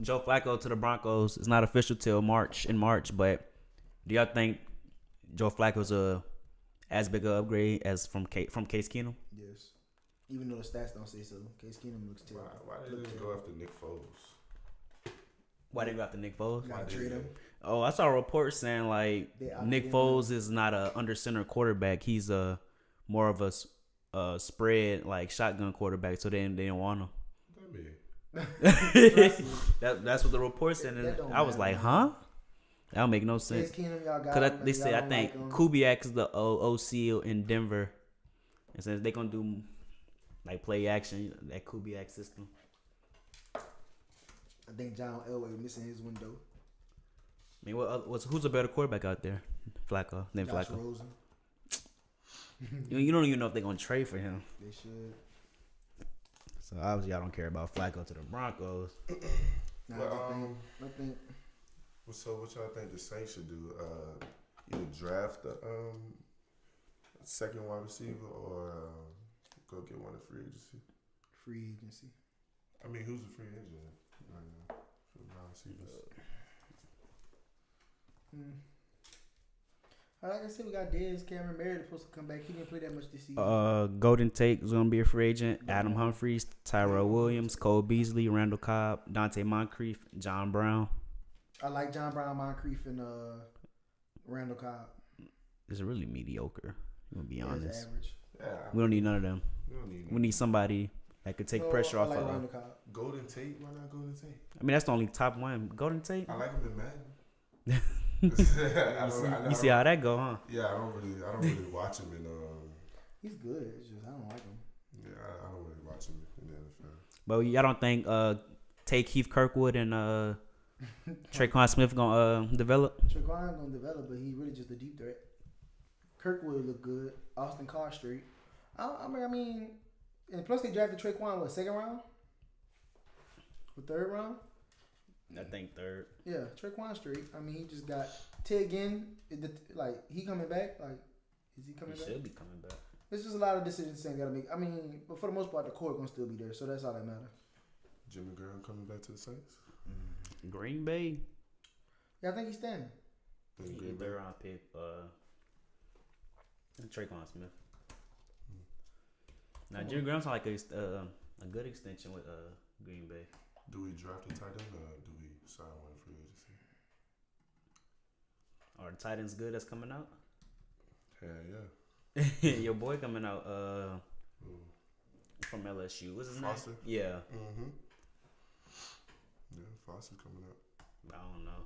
Joe Flacco to the Broncos. It's not official till in March, but do y'all think Joe Flacco's as big an upgrade as from Case Keenum?
Yes. Even though the stats don't say so. Case Keenum looks terrible.
Why did they go after Nick Foles?
Why they go after Nick Foles?
Gotta trade him.
Oh, I saw a report saying like Nick Foles is not a under center quarterback. He's a more of a spread like shotgun quarterback. So they didn't want him. That's what the report said. And I was like, huh? That don't make no sense. Because they say I think Kubiak is the OC in Denver, and since they gonna do like play action, that Kubiak system.
I think John Elway missing his window.
I mean, who's a better quarterback out there, Flacco than
Josh
Flacco?
Rosen.
You don't even know if they're gonna trade for him.
They should.
So obviously, I don't care about Flacco to the Broncos.
I think.
So what y'all think the Saints should do? Either draft a second wide receiver or go get one in free agency.
Free agency.
I mean, who's a free agent right now for wide receivers?
Like I said, we got Dez Cameron Merritt supposed to come back. He didn't play that much this season.
Golden Tate is gonna be a free agent. Adam Humphries, Tyrell Williams, Cole Beasley, Randall Cobb, Dante Moncrief, John Brown.
I like John Brown, Moncrief, and Randall Cobb.
It's really mediocre. I'm gonna be honest.
Average.
Yeah,
We don't need none of them. We need somebody that could take pressure off of
Randall Cobb.
Golden Tate. Why not Golden Tate?
I mean, that's the only top one. Golden Tate.
I like him in Madden.
You see how that go, huh?
Yeah, I don't really watch him in.
He's good. It's just I don't like him.
Yeah, I don't really watch him in the NFL.
But y'all don't think take Keith Kirkwood and Traquan Smith gonna develop?
Traquan gonna develop, but he really just a deep threat. Kirkwood look good. Austin Carr straight. I mean, and plus they drafted Traquan second round or third round.
I think third.
Yeah, Traquan straight. I mean, he just got Ted Ginn. Like he coming back. Like is he coming back?
He should be coming back.
It's just a lot of decisions they gotta make. I mean, but for the most part, the core gonna still be there, so that's all that matters.
Jimmy Graham coming back to the Saints.
Green Bay.
Yeah, I think he's staying.
Third round pick. Traquan Smith. Now Jimmy Graham's like a good extension with Green Bay.
Do we draft a tight end or do we sign one in free agency?
Are the Titans good that's coming out?
Hell yeah.
Your boy coming out from LSU. What's his
Foster?
name? Yeah.
Mm-hmm. Yeah, Foster's coming out.
I don't know.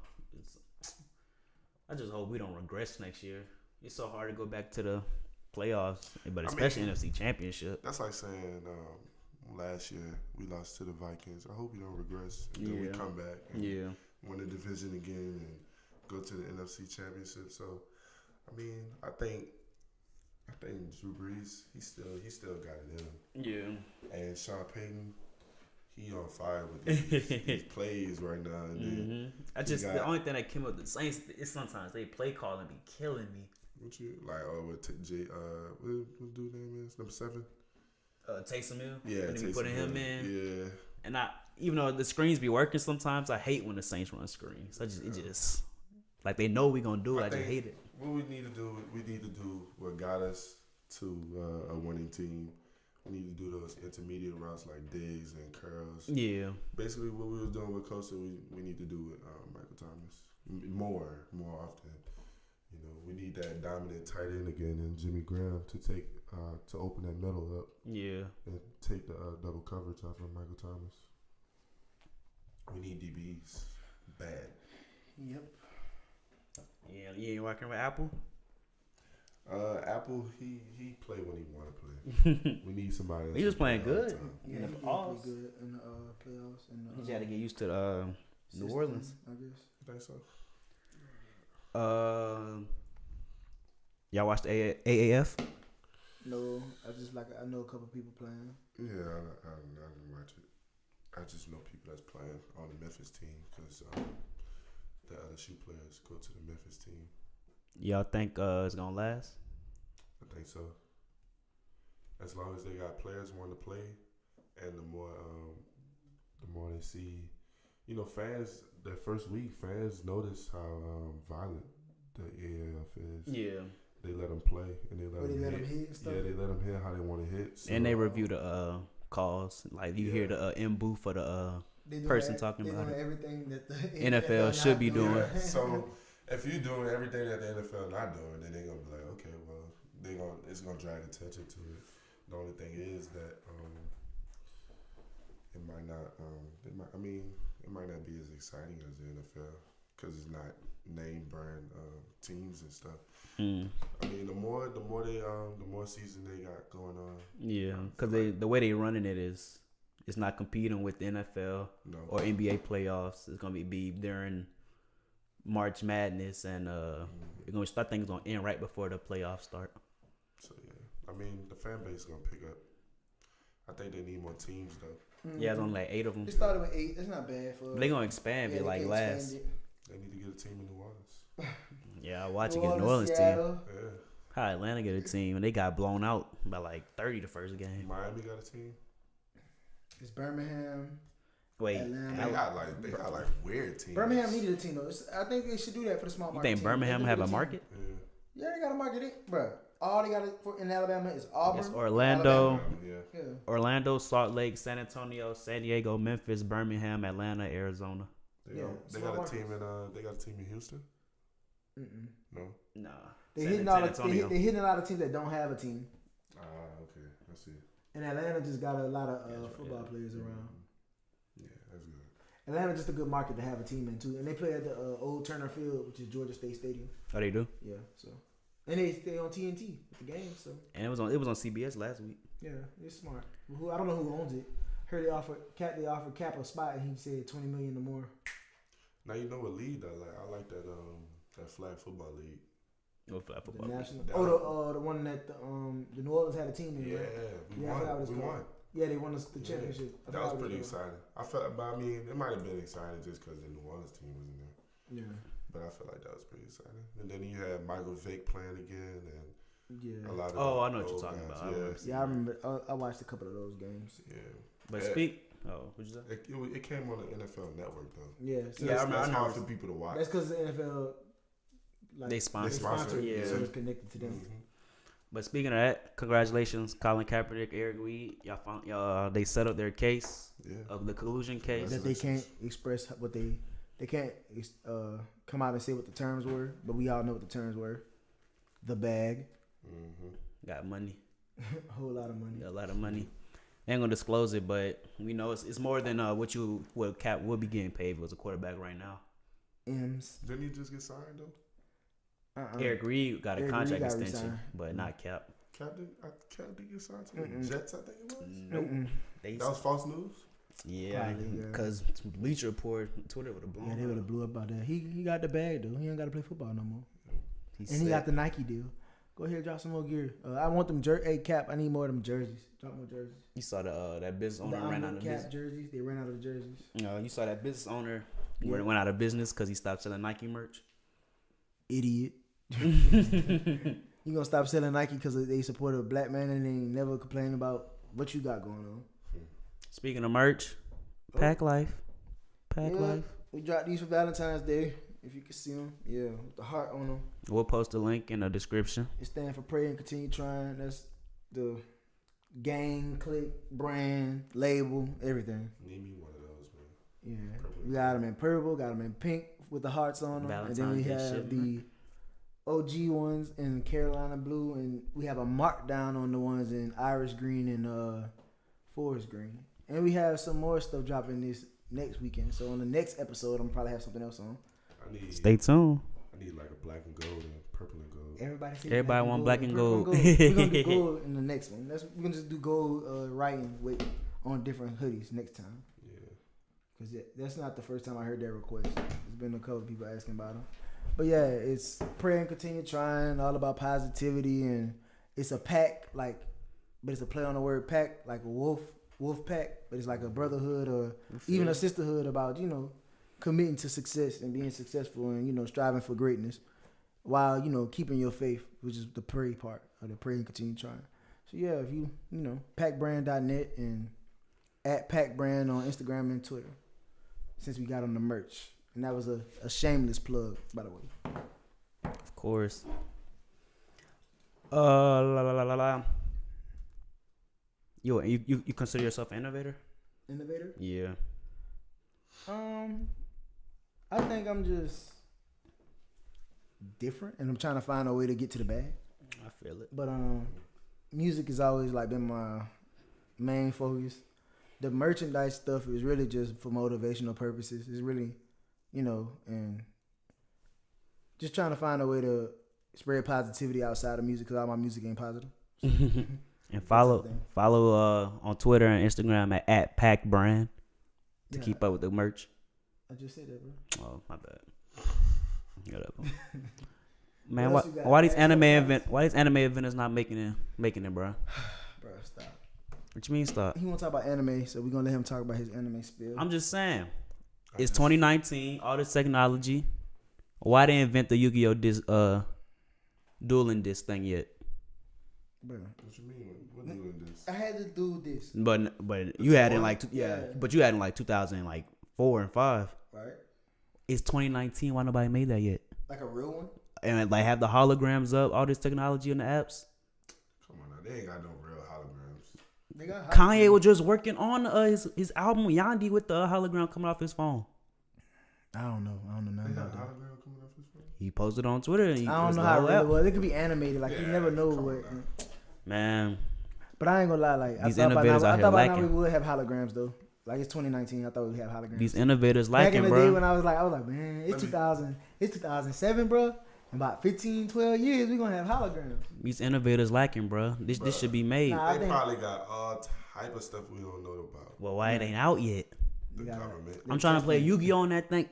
I just hope we don't regress next year. It's so hard to go back to the playoffs, but especially NFC Championship.
That's like saying last year we lost to the Vikings. I hope we don't regress and then we come back and win the division again and go to the NFC Championship. So, I mean, I think Drew Brees, he still got it in him. Yeah. And Sean Payton, he on fire with these plays right now. And then
the only thing that came up with the Saints is sometimes they play calling be killing me.
What you like? What dude name is number 7?
Taysom Hill.
Yeah,
and we putting him in.
Yeah.
And even though the screens be working sometimes, I hate when the Saints run screens. It just like they know we gonna do it. I just hate it.
What we need to do what got us to a winning team. We need to do those intermediate routes like digs and curls. Yeah. Basically, what we was doing with Costa, we need to do with Michael Thomas more often. You know, we need that dominant tight end again and Jimmy Graham to take to open that middle up. Yeah. And take the double coverage off of Michael Thomas. We need DBs bad.
Yep.
Yeah, you ain't working with Apple?
Apple, he play when he want to play. We need somebody.
He was playing good.
Yeah, he did play good in the playoffs.
He just had to get used to New Orleans.
I guess.
I think so.
Y'all watched AAF?
No, I know a couple people playing.
Yeah, I didn't watch it. I just know people that's playing on the Memphis team because the LSU players go to the Memphis team.
Y'all think it's gonna last?
I think so. As long as they got players wanting to play, and the more they see, fans. That first week, fans notice how violent the AAF is. Yeah. They let them play and they let them hit and stuff. Yeah, they let them hit how they want to hit. So,
and they review the calls. Like you hear the in booth for the person talking about it.
Everything that the
NFL should be doing.
So if you're doing everything that the NFL not doing, then they're gonna be like, okay, well, it's gonna drag attention to it. The only thing is that it might not. It might not be as exciting as the NFL because it's not name brand teams and stuff. I mean, the more season they got going on. Yeah,
because the way they running it is, it's not competing with the NFL or NBA playoffs. It's gonna be during March Madness, and I think it's gonna end right before the playoffs start.
So yeah, I mean, the fan base is gonna pick up. I think they need more teams though.
Yeah, it's only like 8 of them.
It started with 8. That's not bad for.
They gonna expand it like last.
They need to get a team in New Orleans.
Yeah, I watch it get New Orleans team. Yeah. How Atlanta get a team and they got blown out by like 30 the first game.
Miami got a team.
It's Birmingham.
Wait, Atlanta. They got like weird teams.
Birmingham needed a team though. I think they should do that for the small market.
You think Birmingham have a market?
Yeah, they got a market, bro. All they got in Alabama is Auburn.
It's Orlando, Orlando, Salt Lake, San Antonio, San Diego, Memphis, Birmingham, Atlanta, Arizona.
They got a team in Houston. No.
Nah.
They hitting a lot of teams that don't have a team.
Okay, I see.
And Atlanta just got a lot of football players around.
Yeah, that's good.
Atlanta just a good market to have a team in too, and they play at the old Turner Field, which is Georgia State Stadium.
Oh, they do.
Yeah, so. And they stay on TNT with the game, so.
And it was on CBS last week.
Yeah, it's smart. I don't know who owns it. Heard they offered Cap a spot, and he said $20 million or more.
Now you know what league I like that flag football league.
What flag football?
The national. The one that the New Orleans had a team in.
Yeah,
right?
we won.
Yeah, they won the championship.
That was pretty exciting. It might have been exciting just because the New Orleans team was in there. Yeah. But I feel like that was pretty exciting. And then you had Michael Vick playing again, and a lot of
I know what you're talking about.
I remember. I watched a couple of those games.
Yeah,
but what'd you say?
It came on the NFL Network though.
Yeah,
so that's hard for people to watch.
That's because the NFL,
they sponsor.
Yeah, so it's connected to them.
Mm-hmm. But speaking of that, congratulations, Colin Kaepernick, Eric Weed. Y'all they settled their case of the collusion case
that they can't express what they They can't come out and say what the terms were, but we all know what the terms were. The bag.
Got money.
A whole lot of money.
Got a lot of money. They ain't gonna disclose it, but we know it's more than what Cap would be getting paid if it was a quarterback right now.
M's.
Didn't he just get signed though?
Eric Reed got a contract extension,
re-signed.
but not Cap.
Cap didn't get signed to the Jets, I think it was.
Nope.
That was false news.
Yeah, because Bleacher Report, Twitter would have blown.
Yeah, they would have blew up about that. He got the bag though. He ain't got to play football no more.
He
got the Nike deal. Go ahead, drop some more gear. I want them Hey Cap, I need more of them jerseys. Drop more jerseys.
You saw that business owner ran out of business.
Jerseys. They ran out of jerseys.
You saw that business owner went out of business because he stopped selling Nike merch.
Idiot. You gonna stop selling Nike because they support a black man and they never complain about what you got going on.
Speaking of merch, PACT Life. PACT Life.
We dropped these for Valentine's Day. If you can see them, with the heart on them.
We'll post a link in the description.
It stands for Pray and Continue Trying. That's the gang, click, brand, label, everything.
Need me one of those, man.
Yeah, we got them in purple, got them in pink with the hearts on them,
Valentine's
and then we
Day
have
shipment.
the OG ones in Carolina blue, and we have a markdown on the ones in Irish green and forest green. And we have some more stuff dropping this next weekend. So on the next episode, I'm gonna probably have something else on.
Stay tuned.
I need like a black and gold and purple and gold.
Everybody want black and gold.
We're gonna do gold in the next one. We're gonna just do gold writing on different hoodies next time. Yeah. Because that's not the first time I heard that request. There's been a couple of people asking about them. But yeah, it's Pray and Continue Trying, all about positivity, and it's a pack, but it's a play on the word pack, like a wolf pack, but it's like a brotherhood or even a sisterhood about, committing to success and being successful and, striving for greatness while, keeping your faith, which is the pray part of the Pray and Continue Trying. So yeah, if you pacbrand.net and @pacbrand on Instagram and Twitter, since we got on the merch. And that was a shameless plug, by the way.
Of course. You consider yourself an innovator?
Innovator?
Yeah.
I think I'm just different, and I'm trying to find a way to get to the bag.
I feel it.
But music has always been my main focus. The merchandise stuff is really just for motivational purposes. It's really, and just trying to find a way to spread positivity outside of music because all my music ain't positive.
And follow on Twitter and Instagram at @PactBrand to keep up with the merch.
I just said that, bro.
Oh, my bad. Whatever. Man, why these anime events not making it, bro?
Bro, stop.
What you mean stop?
He want to talk about anime, so we're gonna let him talk about his anime spill.
I'm just saying, it's 2019, all this technology. Why they invent the Yu-Gi-Oh dueling disc thing yet?
Bro,
what you mean? What dueling disc?
I had to do this.
But you had in but you had in 2004 and 5.
Right.
It's 2019. Why nobody made that yet?
Like a real one?
And have the holograms up, all this technology in the apps.
Come on now, they ain't got no real holograms.
They got
Kanye was just working on his album Yandi with the hologram coming off his phone.
I don't know nothing about that.
Hologram coming off his phone?
He posted on Twitter. And
I don't know how real it was. It could be animated. You never know what.
Man.
But I ain't gonna lie.
These innovators out here lacking.
I thought by now we would have holograms though. It's 2019. I thought we'd have holograms.
These innovators lacking, bro.
Back in the day when I was like, man, it's 2000. It's 2007, bro. In about 15, 12 years, we gonna have holograms.
These innovators lacking, bro. This should be made.
They probably got all type of stuff we don't know about.
Well, why it ain't out yet?
The government.
I'm trying to play Yu-Gi-Oh on that thing.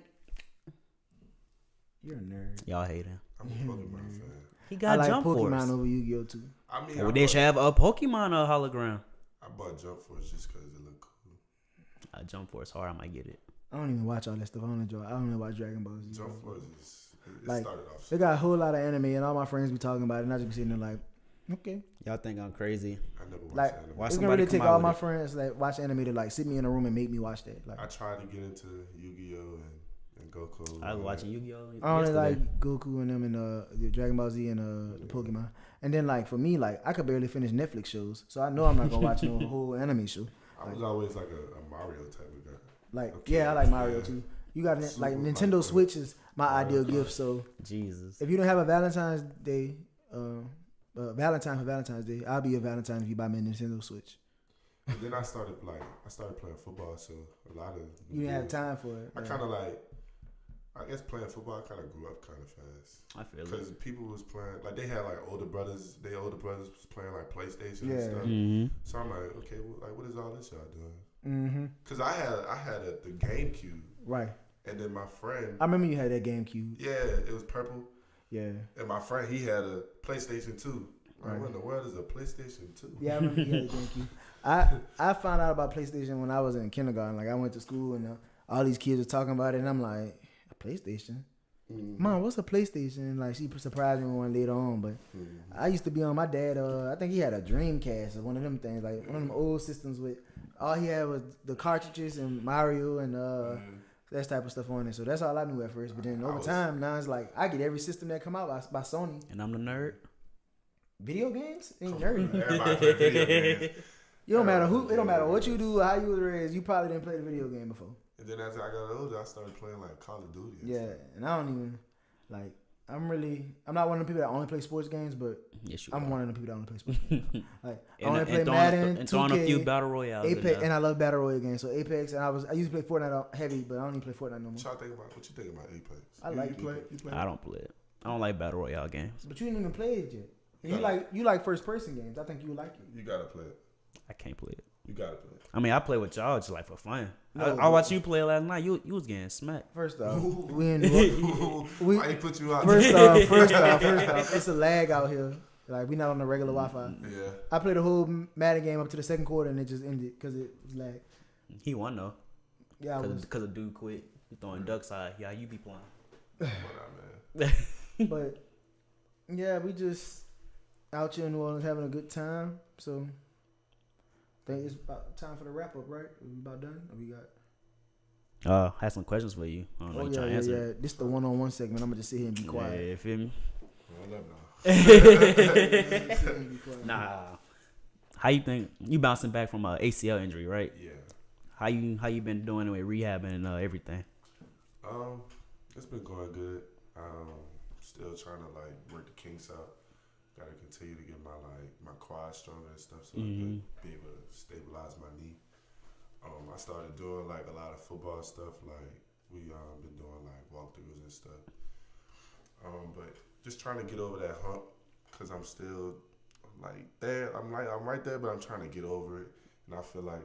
You're a nerd.
Y'all hate him.
I'm a Pokemon fan.
He got Jump Force.
I like Pokemon over Yu-Gi-Oh too.
I mean,
they should have a Pokemon hologram.
I bought Jump Force just because it looked cool.
Jump Force hard. I might get it.
I don't even watch all that stuff. I only watch Dragon Ball Z.
Jump Force is. It started off.
They got a whole lot of anime, and all my friends be talking about it, and I just be sitting there okay.
Y'all think I'm crazy?
I never watched anime.
Why
it's
somebody
gonna really take all my
it?
friends watch anime to sit me in a room and make me watch that.
I tried to get into Yu-Gi-Oh and Goku.
I was watching Yu-Gi-Oh.
I only like Goku and them and the Dragon Ball Z and the Pokemon. And then for me, I could barely finish Netflix shows, so I know I'm not gonna watch no whole anime show.
I was always a Mario type of guy.
I like Mario too. You got like Nintendo Switch is my ideal gift. So
Jesus,
if you don't have a Valentine's Day, Valentine's Day, I'll be a Valentine if you buy me a Nintendo Switch.
And then I started playing football, so a lot of
you didn't have time for it.
I kind of I guess playing football, I kind of grew up kind of fast.
I feel it.
Because people was playing, like they had like older brothers. Their older brothers was playing like PlayStation and stuff.
Mm-hmm.
So I'm like, okay, well, like what is all this y'all doing?
Mm-hmm.
Because I had the GameCube,
right?
And then my friend,
I remember you had that GameCube.
Yeah, it was purple.
Yeah. And
my friend, he had a PlayStation 2.
Right.
What in the world is a PlayStation 2?
Yeah, I remember you had a GameCube. I found out about PlayStation when I was in kindergarten. Like I went to school and all these kids were talking about it, and I'm like, a PlayStation? Mm-hmm. Mom, what's a PlayStation? Like she surprised me one later on, but I used to be on my dad. I think he had a Dreamcast or one of them things, like one of them old systems with all he had was the cartridges and Mario and that type of stuff on it. So that's all I knew at first. But then over time, now it's like I get every system that come out by Sony.
And I'm the nerd.
Video games ain't nerdy.
Everybody play video games.
It don't matter what you do or how you was raised. You probably didn't play the video game before.
And then as I got older, I started playing like Call of Duty.
Yeah, and I don't even like. I'm not one of the people that only play sports games, but I'm one of the people that only play sports games. Like I only play Madden,
and throwing
2K,
a few battle royales.
Apex, and I love battle royale games. So Apex, and I used to play Fortnite heavy, but I don't even play Fortnite no more.
What you think about Apex?
I like
you
it.
play?
I don't play it. I don't like battle royale games.
But you didn't even play it yet. You like first person games. I think you like it.
You gotta play it.
I can't play it.
You gotta play it.
I mean, I play with y'all just like for fun.
No,
I watched you play last night. You was getting smacked.
First off,
Why you put you out?
First off, it's a lag out here. Like we not on the regular Wi-Fi.
Yeah.
I played the whole Madden game up to the second quarter and it just ended because it was lag.
He won though.
Yeah,
because a dude quit. You throwing duck side. Yeah, you be playing.
What up, man?
But yeah, we just out here in New Orleans having a good time. So I think it's about time for the wrap up, right? We about done? Or we got?
I had some questions for you. I don't know you
yeah. This is the one-on-one segment. I'm gonna just sit here and be quiet.
Yeah, you feel me? Nah. How you think you bouncing back from a ACL injury, right?
Yeah.
How you been doing with rehabbing and everything?
It's been going good. Still trying to like work the kinks out. Got to continue to get my quad stronger and stuff, so I can be able to stabilize my knee. I started doing like a lot of football stuff. Like we been doing like walkthroughs and stuff. But just trying to get over that hump because I'm still like there. I'm right there, but I'm trying to get over it. And I feel like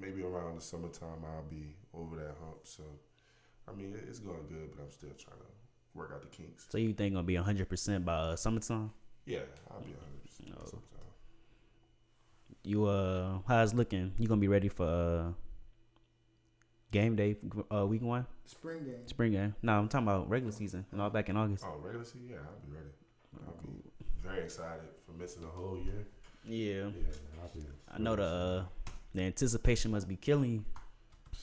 maybe around the summertime I'll be over that hump. So I mean it's going good, but I'm still trying to work out the kinks.
So you think gonna be 100% by summertime?
Yeah, I'll be 100% sometime.
You how's it looking? You gonna be ready for game day week 1? Spring game. No, I'm talking about regular season. And all back in August.
Oh, regular season? Yeah, I'll be ready. I'll be very excited for missing a whole year.
Yeah.
Yeah,
I know the anticipation must be killing you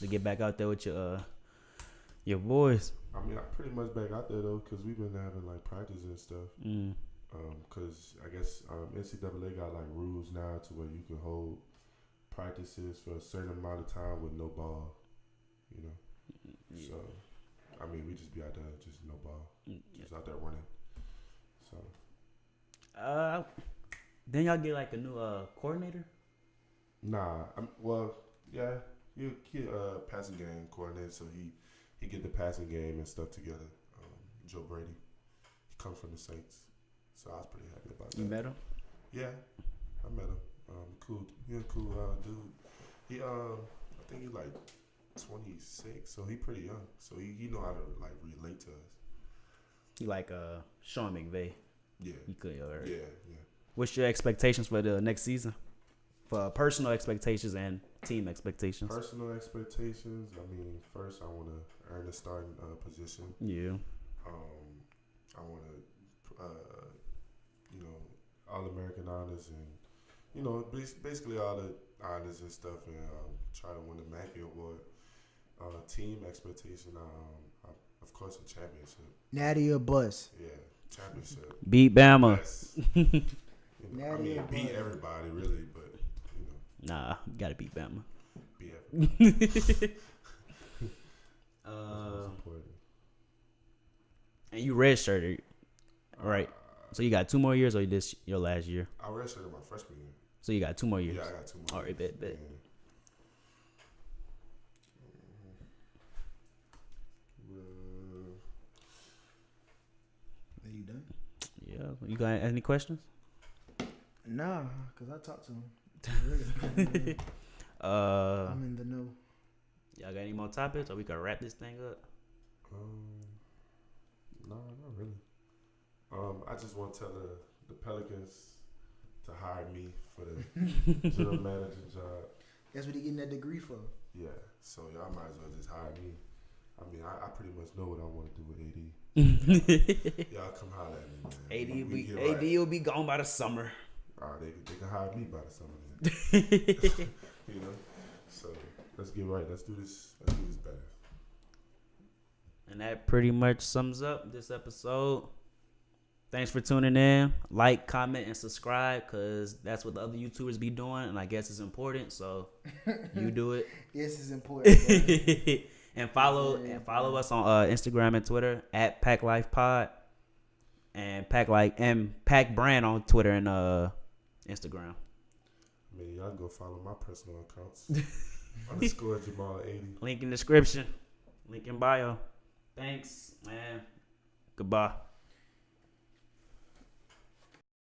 to get back out there with your boys.
I mean, I'm pretty much back out there though, because we've been having like practice and stuff. Because I guess NCAA got like rules now to where you can hold practices for a certain amount of time with no ball. You know, so I mean, we just be out there, just no ball, just out there running. So,
then y'all get like a new coordinator.
Nah, yeah, he passing game coordinator, so he get the passing game and stuff together. Joe Brady, he comes from the Saints. So I was pretty happy about that.
You met him?
Yeah, I met him. Cool. He's a cool dude. He I think he's like 26, so he pretty young. So he know how to like relate to us.
He like Sean McVay.
Yeah.
He could.
Yeah.
What's your expectations for the next season? For personal expectations and team expectations.
Personal expectations. I mean, first I want to earn a starting position.
Yeah.
I want to. All-American honors and, basically all the honors and stuff and try to win the Mackey Award. Team expectation, of course, a championship.
Natty or bust.
Yeah, championship.
Beat Bama.
Yes. Beat everybody, really, but,
Nah, you got to beat Bama.
Beat everybody. important.
And you redshirted, right? So you got 2 more years, or this your last year?
I redshirted my freshman year.
So you got 2 more years.
Yeah, I got 2 more.
All right, bet.
Yeah.
Are you done?
Yeah. You got any questions?
Nah, cause I talked to him. I'm in the know.
Y'all got any more topics, or we can wrap this thing up?
No, not really. I just want to tell the Pelicans to hire me for the general manager job.
That's what he getting that degree for.
Yeah, so y'all might as well just hire me. I mean, I pretty much know what I want to do with AD. Y'all come holler at me, man.
AD will be gone by the summer.
They can hire me by the summer. You know, so let's get right. Let's do this better.
And that pretty much sums up this episode. Thanks for tuning in. Like, comment, and subscribe, because that's what the other YouTubers be doing, and I guess it's important, so you do it.
Yes, it's important.
And follow us on Instagram and Twitter at PACT Life Pod, and PACT Brand on Twitter and Instagram.
I mean, y'all go follow my personal accounts. _ Jamal 80.
Link in description. Link in bio. Thanks, man. Goodbye.